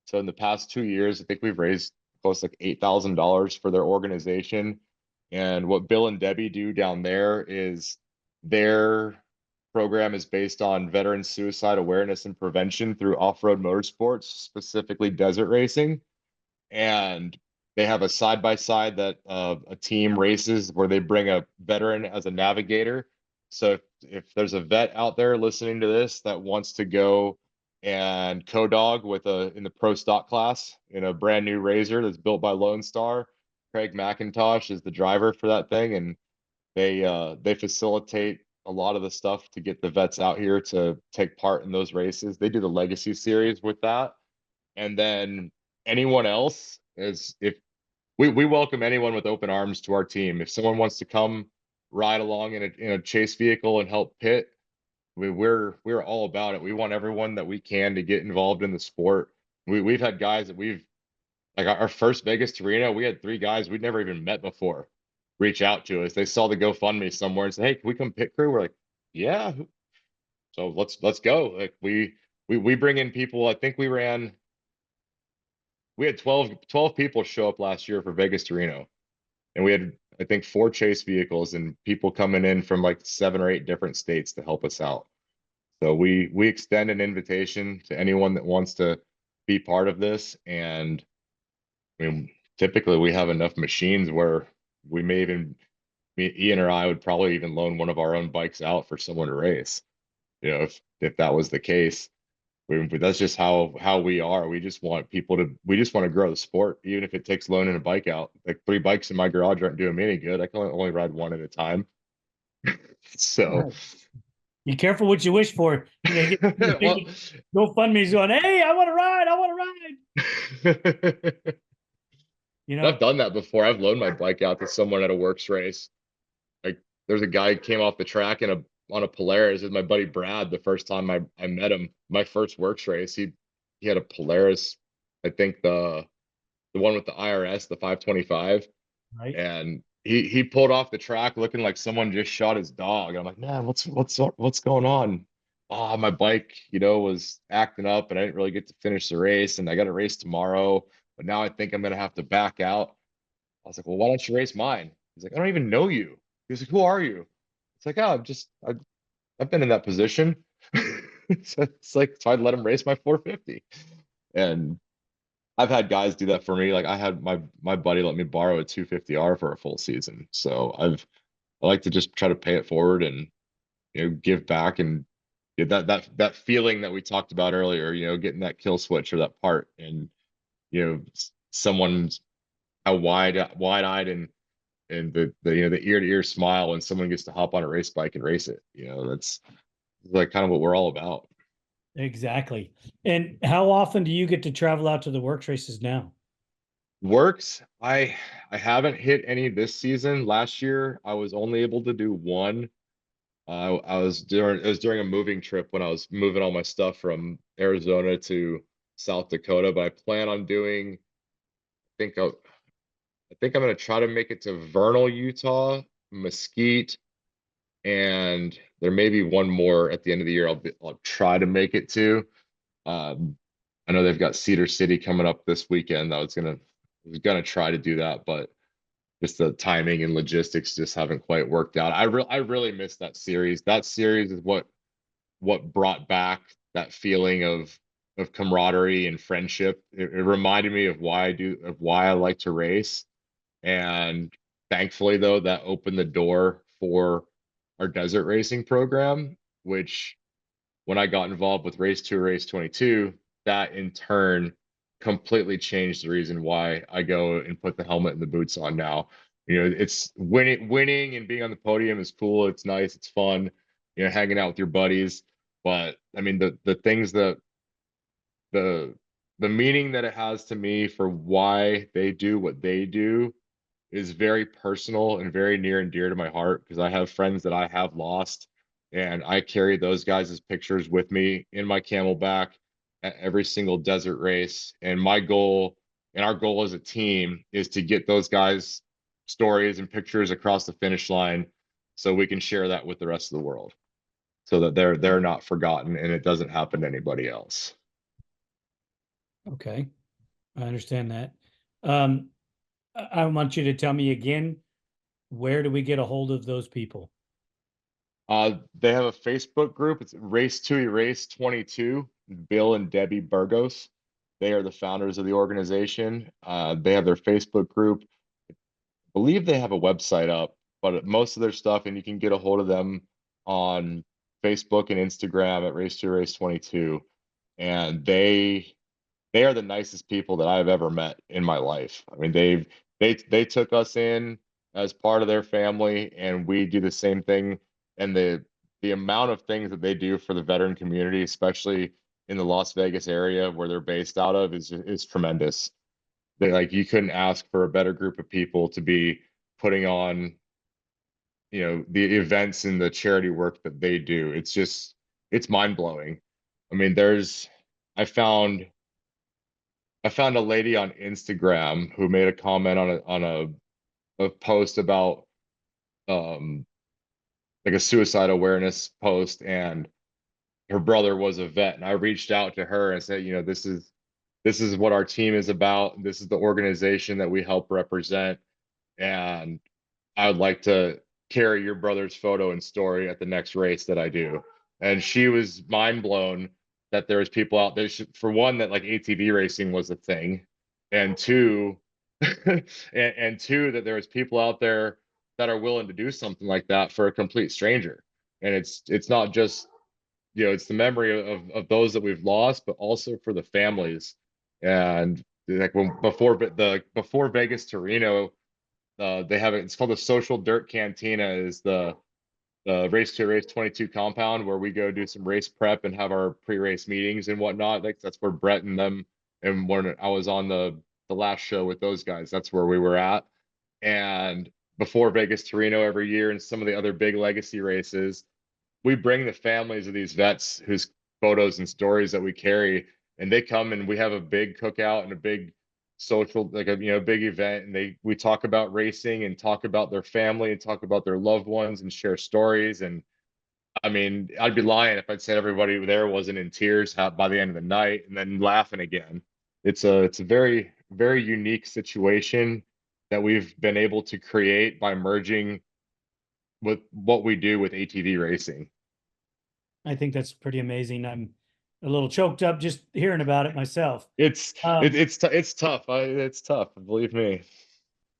So in the past 2 years, I think we've raised close to like $8,000 for their organization. And what Bill and Debbie do down there is their program is based on veteran suicide awareness and prevention through off-road motorsports, specifically desert racing. And they have a side by side that a team races where they bring a veteran as a navigator. So if there's a vet out there listening to this that wants to go and co-dog in the pro stock class in a brand new Razor that's built by Lone Star, Craig McIntosh is the driver for that thing, and they facilitate a lot of the stuff to get the vets out here to take part in those races. They do the Legacy Series with that, and then anyone else is if we welcome anyone with open arms to our team. If someone wants to come ride along in a chase vehicle and help pit, we're all about it. We want everyone that we can to get involved in the sport. We've had guys that we've like our first Vegas to Reno, we had 3 guys we'd never even met before reach out to us. They saw the GoFundMe somewhere and said, "Hey, can we come pit crew?" We're like, "Yeah." So let's go. Like we bring in people. I think we had 12 people show up last year for Vegas to Reno. and we had, I think, 4 chase vehicles and people coming in from like 7 or 8 different states to help us out. So we extend an invitation to anyone that wants to be part of this. And I mean, typically we have enough machines where we may even, Ian or I would probably even loan one of our own bikes out for someone to race. If that was the case. That's just how we are. We just want to grow the sport, even if it takes loaning a bike out. Like 3 bikes in my garage aren't doing me any good. I can only ride one at a time. So, Be careful what you wish for. well, GoFundMe's going, hey, I want to ride. I've done that before. I've loaned my bike out to someone at a WORCS race. Like there's a guy who came off the track on a Polaris with my buddy Brad the first time I met him. My first WORCS race, he had a Polaris, I think the one with the IRS, the 525. Right. And he pulled off the track looking like someone just shot his dog. I'm like, man, what's going on? Oh, my bike, was acting up and I didn't really get to finish the race and I got a race tomorrow, but now I think I'm gonna have to back out. I was like, well, why don't you race mine? He's like, I don't even know you. He's like, who are you? It's like, oh, I've been in that position. So it's like, so I'd let him race my 450. And I've had guys do that for me. Like I had my buddy let me borrow a 250R for a full season. So I like to just try to pay it forward and give back and get that feeling that we talked about earlier, getting that kill switch or that part and someone's how wide-eyed and the ear-to-ear smile when someone gets to hop on a race bike and race it. That's like kind of what we're all about. Exactly. And how often do you get to travel out to the WORCS races now? WORCS, I haven't hit any this season. Last year I was only able to do one. It was during a moving trip when I was moving all my stuff from Arizona to South Dakota, but I plan on doing, I think I'm gonna try to make it to Vernal, Utah, Mesquite, and there may be one more at the end of the year I'll try to make it to. I know they've got Cedar City coming up this weekend. I was gonna try to do that, but just the timing and logistics just haven't quite worked out. I really miss that series. That series is what brought back that feeling of camaraderie and friendship. It reminded me of why I like to race. And thankfully, though, that opened the door for our desert racing program, which when I got involved with Race 2, Race 22, that in turn completely changed the reason why I go and put the helmet and the boots on now. It's winning and being on the podium is cool. It's nice. It's fun, hanging out with your buddies. But I mean, the things that the meaning that it has to me for why they do what they do is very personal and very near and dear to my heart because I have friends that I have lost and I carry those guys' pictures with me in my camelback at every single desert race. And my goal and our goal as a team is to get those guys' stories and pictures across the finish line so we can share that with the rest of the world so that they're not forgotten and it doesn't happen to anybody else. Okay, I understand that. I want you to tell me again, where do we get a hold of those people? They have a Facebook group. It's Race to Erase 22. Bill and Debbie Burgos. They are the founders of the organization. They have their Facebook group. I believe they have a website up, but most of their stuff, and you can get a hold of them on Facebook and Instagram at Race to Erase 22. And they are the nicest people that I've ever met in my life. I mean, they took us in as part of their family, and we do the same thing. And the amount of things that they do for the veteran community, especially in the Las Vegas area where they're based out of, is tremendous. You couldn't ask for a better group of people to be putting on, the events and the charity work that they do. It's mind blowing. I mean, I found a lady on Instagram who made a comment on a post about like a suicide awareness post, and her brother was a vet, and I reached out to her and said, this is what our team is about. This is the organization that we help represent. and I would like to carry your brother's photo and story at the next race that I do. And she was mind blown that there was people out there. For one, that like ATV racing was a thing, and two, and two, that there was people out there that are willing to do something like that for a complete stranger. And it's not just, it's the memory of those that we've lost, but also for the families. And like before Vegas to Reno, they have it. It's called the Social Dirt Cantina. Is the Race to Race 22 compound where we go do some race prep and have our pre-race meetings and whatnot. Like that's where Brett and them, and when I was on the last show with those guys, that's where we were at. And before Vegas to Reno every year and some of the other big legacy races, we bring the families of these vets whose photos and stories that we carry, and they come and we have a big cookout and a big social, like a big event, and we talk about racing and talk about their family and talk about their loved ones and share stories. And I mean, I'd be lying if I'd say everybody there wasn't in tears by the end of the night and then laughing again. It's a very, very unique situation that we've been able to create by merging with what we do with ATV racing. I think that's pretty amazing. I'm a little choked up just hearing about it myself. It's Um, it's tough. It's tough, believe me.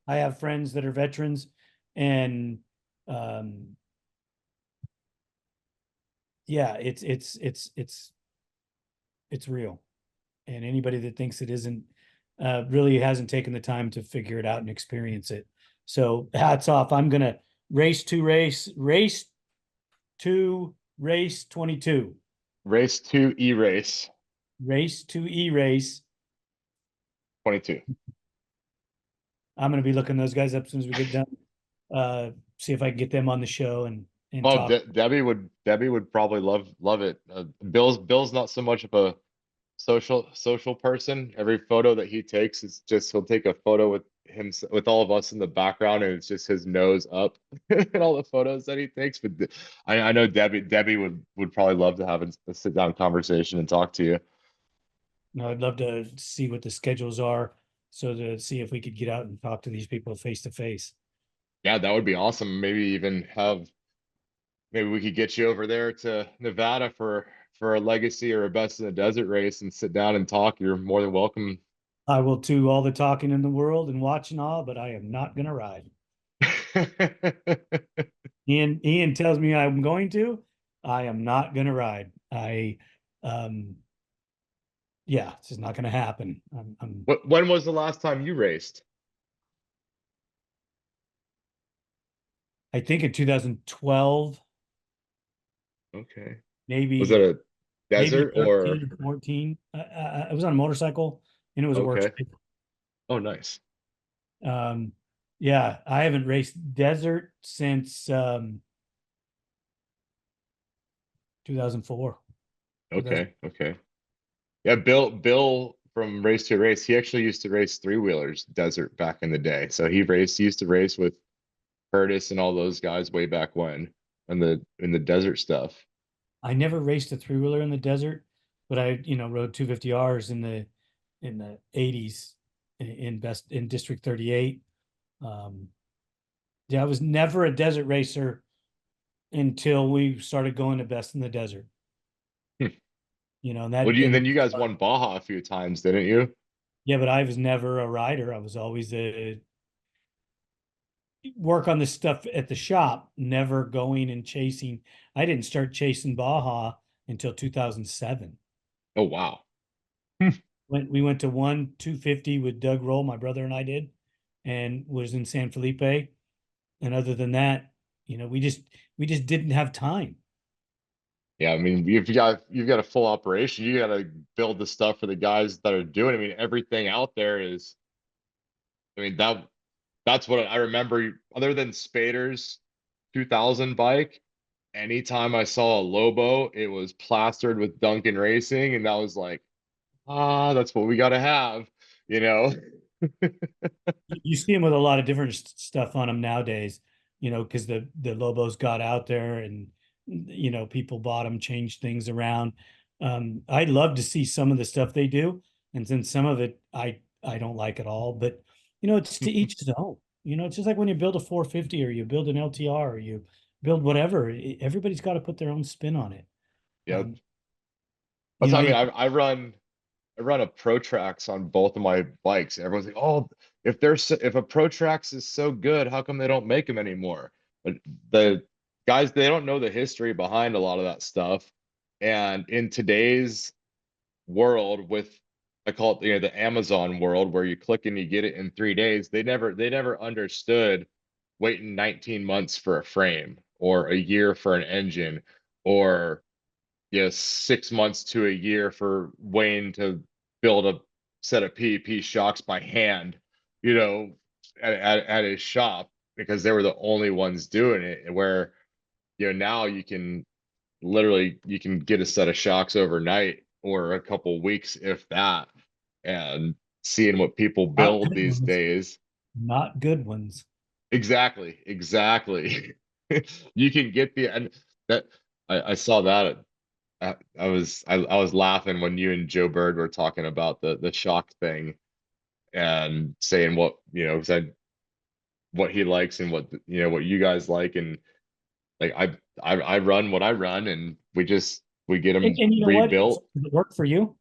I have friends that are veterans, and yeah, it's real. And anybody that thinks it isn't really hasn't taken the time to figure it out and experience it. So hats off. I'm gonna race 22. Race to e-race Race to e-race. 22. I'm gonna be looking those guys up as soon as we get done. See if I can get them on the show and Oh, talk. Debbie would probably love it. Bill's not so much of a social person. Every photo that he takes is just he'll take a photo with him with all of us in the background, and it's just his nose up in all the photos that he takes. But I know Debbie would probably love to have a sit down conversation and talk to you. No, I'd love to see what the schedules are, so to see if we could get out and talk to these people face to face. Yeah, that would be awesome. Maybe we could get you over there to Nevada for a legacy or a best in the desert race and sit down and talk. You're more than welcome. I will do all the talking in the world and watching all, but I am not gonna ride. Ian tells me I'm going to. I am not gonna ride. Um, yeah, it's just not gonna happen. When was the last time you raced? I think in 2012, Okay. Was it maybe a desert or 13 or 14. I was on a motorcycle and it was a works. okay? Oh, nice. Um, yeah, I haven't raced desert since 2004. Okay. Yeah, Bill from Race to Race, he actually used to race three wheelers desert back in the day. So he used to race with Curtis and all those guys way back when in the desert stuff. I never raced a three wheeler in the desert, but I, rode 250Rs in the 80s in District 38. Yeah, I was never a desert racer until we started going to Best in the Desert. Hmm. And And then you guys won Baja a few times, didn't you? yeah, but I was never a rider. I was always a work on the stuff at the shop, never going and chasing. I didn't start chasing Baja until 2007. Oh, wow. We went to 250 with Doug Roll, my brother and I did, and was in San Felipe. And other than that, we just didn't have time. Yeah, I mean, you've got a full operation. You got to build the stuff for the guys that are doing. I mean, everything out there is. I mean that's what I remember. Other than Spader's 2000 bike, anytime I saw a Lobo, it was plastered with Duncan Racing, and that was like, that's what we got to have, you know. You see them with a lot of different stuff on them nowadays, because the Lobos got out there and people bought them, changed things around. I'd love to see some of the stuff they do, and then some of it I don't like at all. But it's to each his own. You know, it's just like when you build a 450 or you build an LTR or you build whatever, everybody's got to put their own spin on it. Yeah. You That's know, what I mean. I run a Protrax on both of my bikes. Everyone's like, "Oh, if a Protrax is so good, how come they don't make them anymore?" But the guys, they don't know the history behind a lot of that stuff. And in today's world, with I call it, the Amazon world, where you click and you get it in 3 days, they never understood waiting 19 months for a frame or a year for an engine, or 6 months to a year for Wayne to build a set of PEP shocks by hand, you know, at his shop, because they were the only ones doing it. Where, now you can get a set of shocks overnight, or a couple weeks, if that. And seeing what people not build good these ones, days. not good ones. Exactly. You can get and that I saw that. I was laughing when you and Joe Bird were talking about the shock thing, and saying said what he likes and what you guys like. And like, I run what I run, and we get them And you know what? Does rebuilt. it work for you?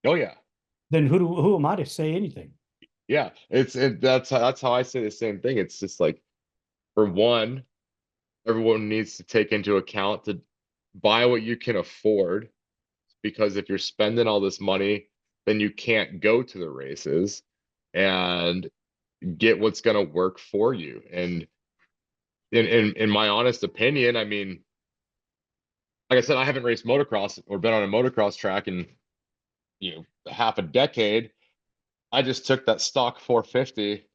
Oh yeah. Then who am I to say anything? Yeah, that's how I say the same thing. It's just like, for one, everyone needs to take into account to buy what you can afford, because if you're spending all this money, then you can't go to the races and get what's going to work for you. And in my honest opinion, I mean, like I said, I haven't raced motocross or been on a motocross track in half a decade. I just took that stock 450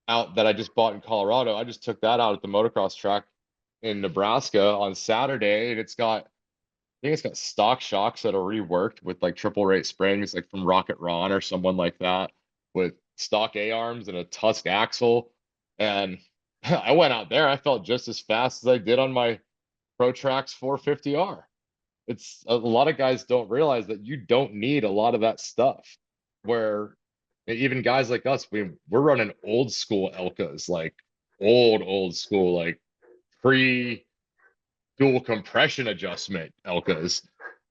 out that I just bought in Colorado. I just took that out at the motocross track in Nebraska on Saturday, and I think it's got stock shocks that are reworked with like triple rate springs, like from Rocket Ron or someone like that, with stock A arms and a Tusk axle. And I went out there, I felt just as fast as I did on my Protrax 450R. It's a lot of guys don't realize that you don't need a lot of that stuff. Where even guys like us, we're running old school Elkas, like old school, like pre dual compression adjustment Elkas.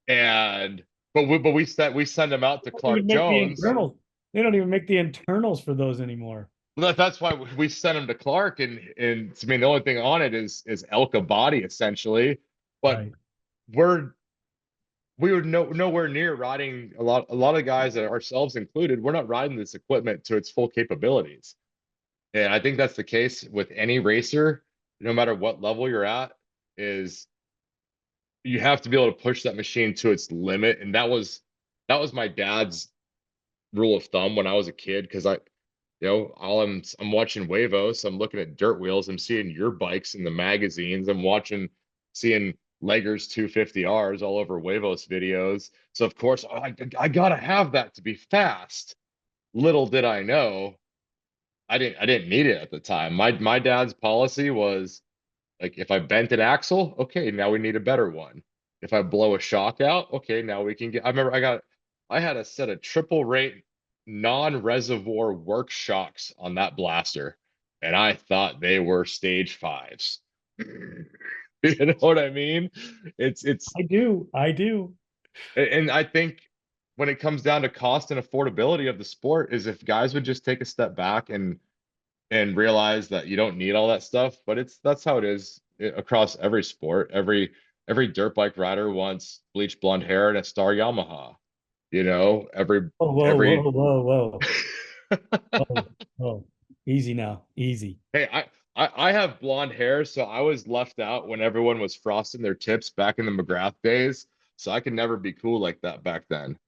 And we send them out to They don't Clark even make the Jones. internals. They don't even make the internals for those anymore. Well, that's why we sent them to Clark. And I mean, the only thing on it is Elka body, essentially. But Right. we're we were nowhere near riding a lot of guys, ourselves included. We're not riding this equipment to its full capabilities. And I think that's the case with any racer, no matter what level you're at. Is you have to be able to push that machine to its limit. And that was my dad's rule of thumb when I was a kid, because all I'm watching Wavos, I'm looking at dirt wheels, I'm seeing your bikes in the magazines, seeing Leggers 250Rs all over Wavos videos. So of course, I gotta have that to be fast. Little did I know, I didn't need it at the time. My dad's policy was, like, if I bent an axle, okay, now we need a better one. If I blow a shock out, okay, now we can get. I remember I had a set of triple rate non-reservoir work shocks on that blaster, and I thought they were stage fives. You know what I mean? It's I do. and I think when it comes down to cost and affordability of the sport, is if guys would just take a step back and realize that you don't need all that stuff. But that's how it is across every sport. Every dirt bike rider wants bleach blonde hair and a Star Yamaha. Every Oh, every whoa. Oh, oh, easy now, easy. hey, I have blonde hair, so I was left out when everyone was frosting their tips back in the McGrath days. So I could never be cool like that back then.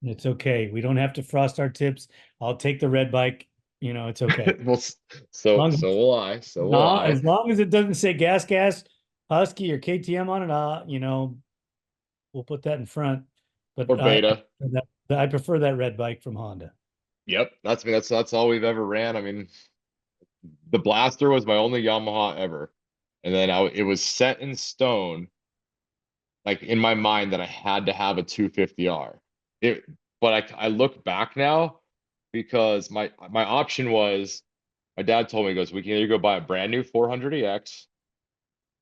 It's okay. We don't have to frost our tips. I'll take the red bike. You know, it's okay. Well, so Long, so will I. So will nah, I. as long as it doesn't say gas, Husky or KTM on it, we'll put that in front. Or But beta. I prefer that red bike from Honda. Yep, that's all we've ever ran. I mean, the blaster was my only Yamaha ever. And then it was set in stone, like in my mind, that I had to have a 250R. But I look back now, because my option was, my dad told me, he goes, we can either go buy a brand new 400EX,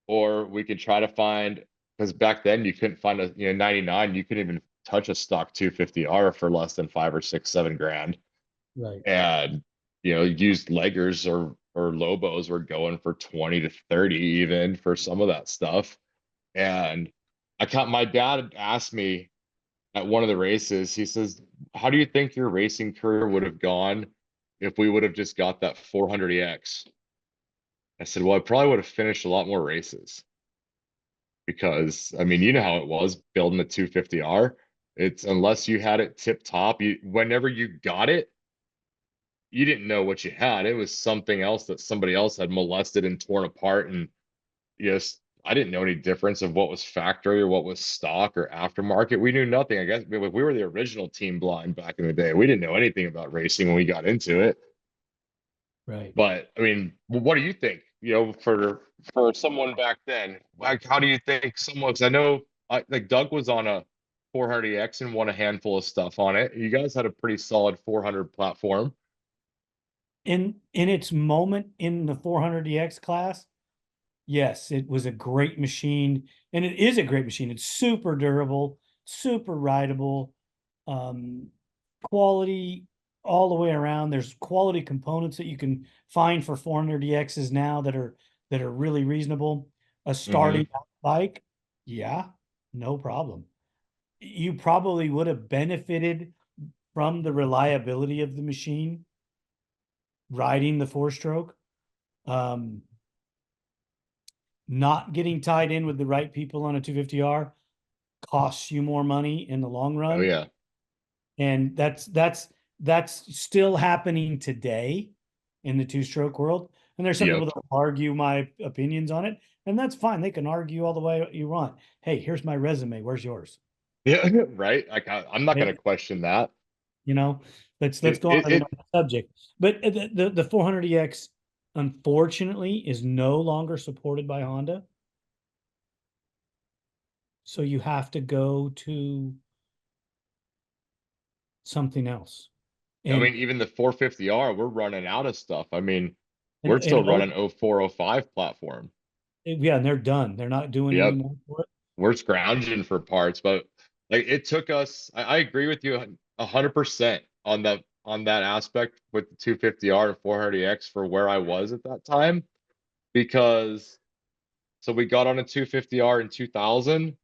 or we could try to find, because back then you couldn't find a 99, you couldn't even touch a stock 250R for less than 5 or 6, 7 grand. Right. And used leggers or Lobos were going for 20 to 30 even for some of that stuff. And my dad asked me at one of the races, he says, how do you think your racing career would have gone if we would have just got that 400EX? I said, well, I probably would have finished a lot more races, because I mean, you know how it was building the 250R. It's, unless you had it tip top, whenever you got it, you didn't know what you had. It was something else that somebody else had molested and torn apart. And yes, I didn't know any difference of what was factory or what was stock or aftermarket. We knew nothing. I guess we were the original team blind back in the day. We didn't know anything about racing when we got into it. Right. But I mean, what do you think? For someone back then, like, how do you think someone? Because I know, like Doug was on a 400EX and won a handful of stuff on it. You guys had a pretty solid 400 platform. In its moment in the 400EX class, yes, it was a great machine, and it is a great machine. It's super durable, super rideable, quality all the way around. There's quality components that you can find for 400EXs now that are really reasonable. A starting bike, yeah, no problem. You probably would have benefited from the reliability of the machine riding the 4-stroke. Not getting tied in with the right people on a 250R costs you more money in the long run. Oh yeah. And that's still happening today in the 2-stroke world. And there's some people Yep. that argue my opinions on it, and that's fine. They can argue all the way you want. Hey, here's my resume. Where's yours? Yeah. Right. Like, I'm not going to Hey, question that. Let's It, go on it, to the it, next subject. But the 400EX, unfortunately, is no longer supported by Honda. So you have to go to something else. I And mean, even the 450R, we're running out of stuff. I mean, and we're and still running 0405 platform. yeah, and they're done. They're not doing any Yep. more for it. We're scrounging for parts, but like, it took us, I agree with you 100% on that aspect with the 250R and 400EX for where I was at that time. Because so we got on a 250R in 2000.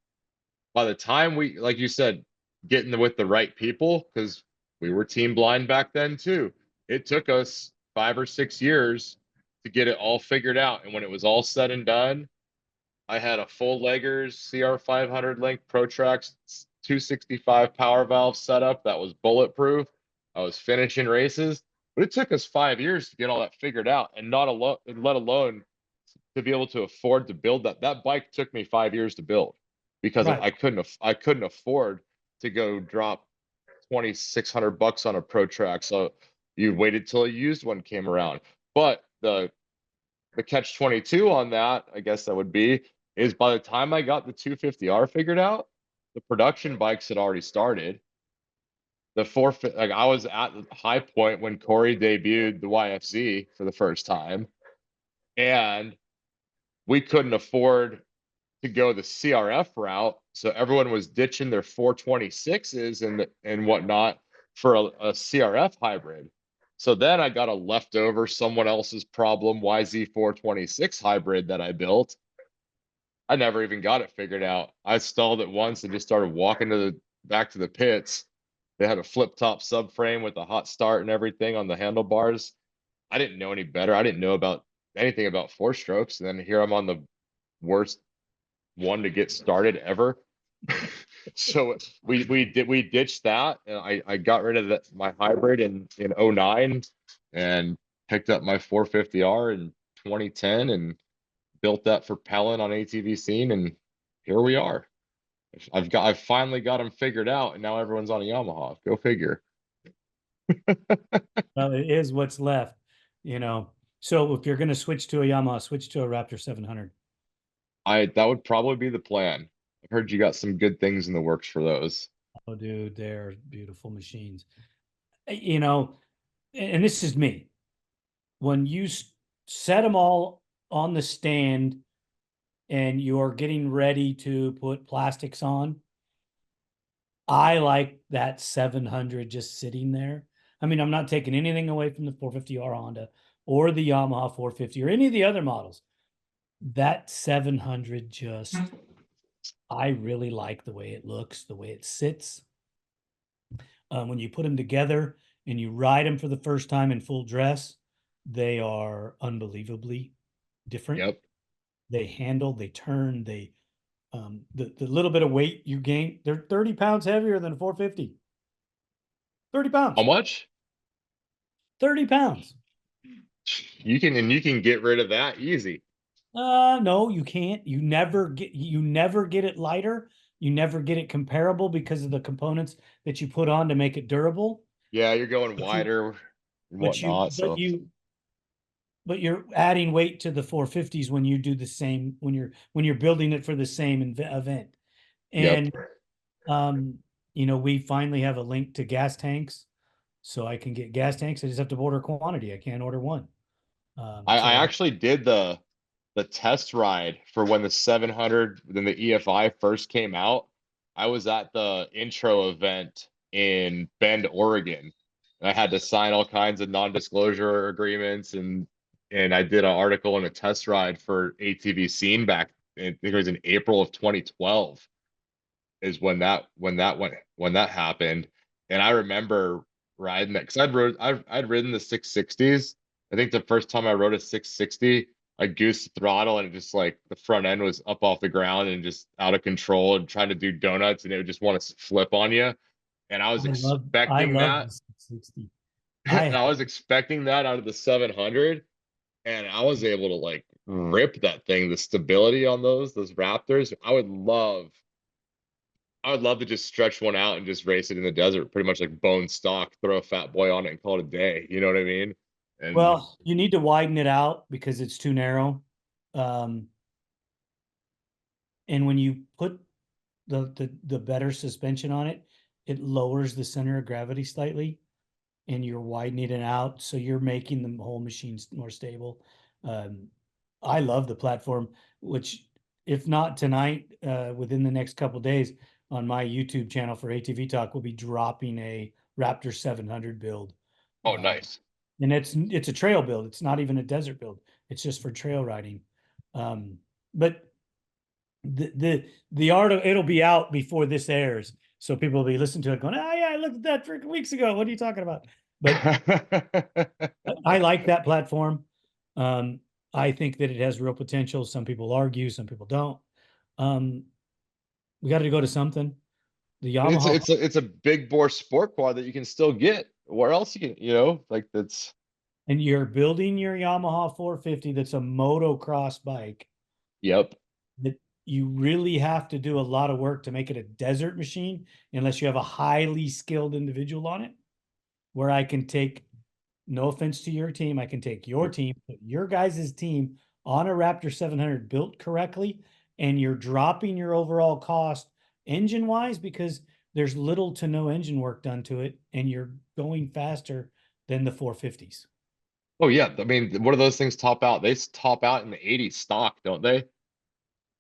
By the time we, like you said, getting with the right people, because we were team blind back then too, it took us 5 or 6 years to get it all figured out. And when it was all said and done, I had a full leggers CR500 link Protrax 265 power valve setup that was bulletproof. I was finishing races, but it took us 5 years to get all that figured out, and not alone, let alone to be able to afford to build that. That bike took me 5 years to build, because Right. I couldn't afford to go drop $2,600 on a Protrax. So you waited till a used one came around. But the catch 22 on that, I guess that would be, is by the time I got the 250R figured out, the production bikes had already started. The like, I was at the high point when Corey debuted the YFZ for the first time, and we couldn't afford to go the CRF route, so everyone was ditching their 426s and whatnot for a CRF hybrid. So then I got a leftover someone else's problem YZ426 hybrid that I built. I never even got it figured out. I stalled it once and just started walking back to the pits. They had a flip top subframe with a hot start and everything on the handlebars. I didn't know any better. I didn't know about anything about 4-strokes. And then here I'm on the worst one to get started ever. So we ditched that, and I got rid of my hybrid in 09 and picked up my 450R in 2010 and built that for Pellin on ATV scene, and here we are. I've finally got them figured out, and now everyone's on a Yamaha. Go figure. Well, it is what's left, you know. So if you're going to switch to a Yamaha, switch to a Raptor 700. That would probably be the plan. I've heard you got some good things in the works for those. Oh, dude, they're beautiful machines. You know, and this is me, when you set them all on the stand and you're getting ready to put plastics on, I like that 700 just sitting there. I mean, I'm not taking anything away from the 450R Honda or the Yamaha 450 or any of the other models. That 700 just, I really like the way it looks, the way it sits. When you put them together and you ride them for the first time in full dress, they are unbelievably different. Yep. They handle, they turn, the little bit of weight you gain, they're 30 pounds heavier than a 450. 30 How pounds. much? 30 pounds. You can get rid of that easy. No, you can't. You never get it lighter. You never get it comparable because of the components that you put on to make it durable. Yeah, you're going But you, wider and but you, whatnot. but So you, but you're adding weight to the 450s when you do the same, when you're building it for the same event. yep. And we finally have a link to gas tanks, so I can get gas tanks. I just have to order quantity. I can't order one. I actually did the test ride for when the 700, then the EFI first came out. I was at the intro event in Bend, Oregon. And I had to sign all kinds of non-disclosure agreements, and I did an article and a test ride for ATV Scene back. I think it was in April of 2012 is when that happened. And I remember riding that because I'd ridden the 660s. I think the first time I rode a 660, I goosed the throttle and it just like the front end was up off the ground and just out of control and trying to do donuts and it would just want to flip on you. And I was I expecting love that. the 660. And I was expecting that out of the 700. And I was able to like rip that thing, the stability on those Raptors. I would love to just stretch one out and just race it in the desert, pretty much like bone stock, throw a fat boy on it and call it a day. You know what I mean? And Well, you need to widen it out because it's too narrow. Um, and when you put the better suspension on it, it lowers the center of gravity slightly, and you're widening it out, so you're making the whole machine more stable. Um, I love the platform, which if not tonight, within the next couple days on my YouTube channel for ATV Talk, we'll be dropping a Raptor 700 build. oh, Uh, nice. and it's a trail build. It's not even a desert build. It's just for trail riding. But the art of it'll be out before this airs, so people will be listening to it going, "Oh yeah, I looked at that freaking weeks ago. What are you talking about?" But I like that platform. Um, I think that it has real potential. Some people argue, some people don't. Um, we got to go to something. The it's Yamaha, it's a, it's a big bore sport quad that you can still get. Where else you can, like that's and you're building your Yamaha 450 that's a motocross bike yep. that you really have to do a lot of work to make it a desert machine unless you have a highly skilled individual on it, where I can take, no offense to your team, I can take your team, put your guys' team on a Raptor 700 built correctly, and you're dropping your overall cost engine wise because there's little to no engine work done to it, and you're going faster than the 450s. Oh yeah. I mean, what do those things top out? They top out in the 80s stock, don't they?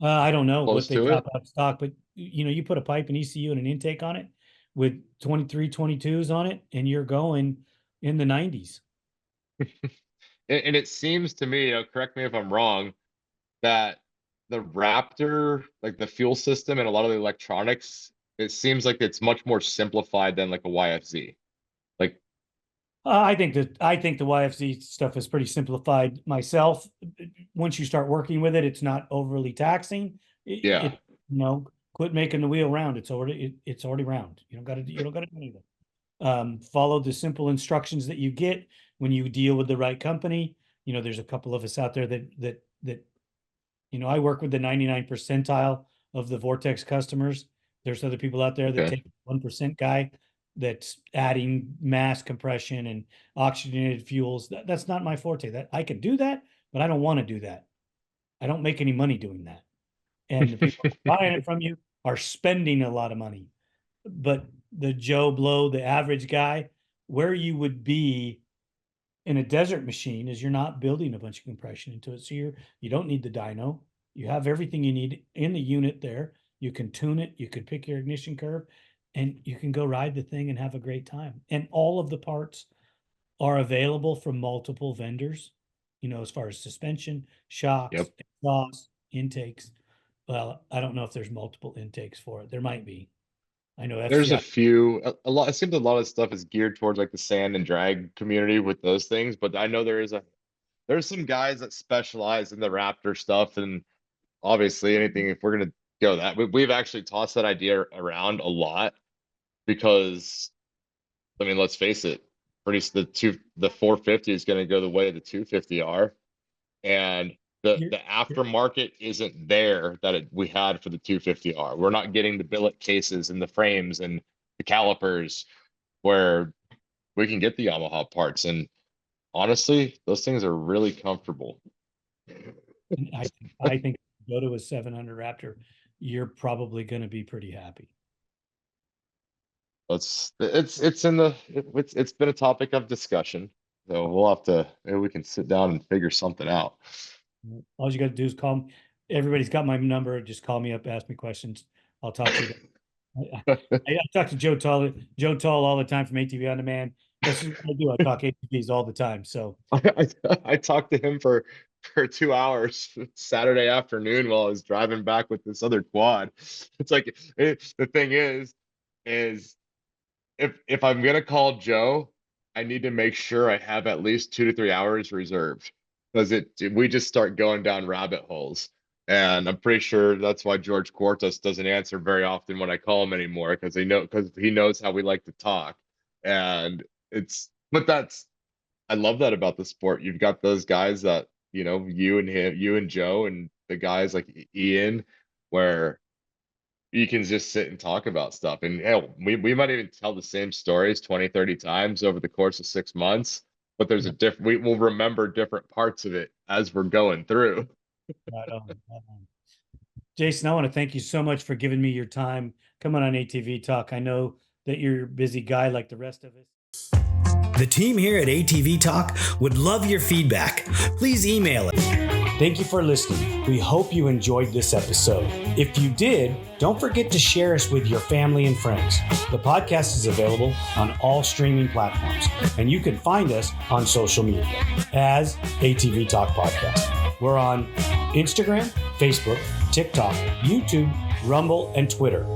I don't know what Close they to top it. out stock, but you put a pipe, and ECU, and an intake on it with 23, 22s on it, and you're going in the 90s. And it seems to me, correct me if I'm wrong, that the Raptor, like the fuel system and a lot of the electronics, it seems like it's much more simplified than like a YFZ. Like, I think the YFZ stuff is pretty simplified myself. Once you start working with it, it's not overly taxing. yeah. Quit making the wheel round. It's already round. You don't got to do anything. Follow the simple instructions that you get when you deal with the right company. There's a couple of us out there that I work with the 99 percentile of the Vortex customers. There's other people out there that Okay. take 1% guy that's adding mass compression and oxygenated fuels. That's not my forte. That I can do that, but I don't want to do that. I don't make any money doing that. And the people buying it from you are spending a lot of money. But the Joe Blow, the average guy, where you would be in a desert machine is you're not building a bunch of compression into it. So you don't need the dyno. You have everything you need in the unit there. You can tune it, you could pick your ignition curve, and you can go ride the thing and have a great time. And all of the parts are available from multiple vendors, as far as suspension, shocks, Yep. exhaust, intakes. Well, I don't know if there's multiple intakes for it. There might be. I know There's a FCI. few, a lot. It seems a lot of stuff is geared towards like the sand and drag community with those things, but I know there's some guys that specialize in the Raptor stuff, and obviously anything if we're gonna go that we've actually tossed that idea around a lot because I mean let's face it, the 450 is gonna go the way of the 250R, and the aftermarket isn't there that we had for the 250R. We're not getting the billet cases and the frames and the calipers where we can get the Yamaha parts. And honestly, those things are really comfortable. I think if you go to a 700 Raptor, you're probably going to be pretty happy. It's been a topic of discussion. So we'll have to, maybe we can sit down and figure something out. All you got to do is call me. Everybody's got my number. Just call me up, ask me questions. I'll talk to you. I talk to Joe Toll all the time from ATV On Demand. That's what I do. I talk ATVs all the time. So I talked to him for 2 hours Saturday afternoon while I was driving back with this other quad. It's like the thing is if I'm gonna call Joe, I need to make sure I have at least 2 to 3 hours reserved because we just start going down rabbit holes. And I'm pretty sure that's why George Quartus doesn't answer very often when I call him anymore because he knows how we like to talk. And I love that about the sport. You've got those guys that, you and him, you and Joe and the guys like Ian, where you can just sit and talk about stuff. And hell, we might even tell the same stories 20, 30 times over the course of 6 months, but there's we will remember different parts of it as we're going through. right on. Jason, I want to thank you so much for giving me your time coming on ATV Talk. I know that you're a busy guy like the rest of us. The team here at ATV Talk would love your feedback. Please email it. Thank you for listening. We hope you enjoyed this episode. If you did, don't forget to share us with your family and friends. The podcast is available on all streaming platforms, and you can find us on social media as ATV Talk Podcast. We're on Instagram, Facebook, TikTok, YouTube, Rumble, and Twitter.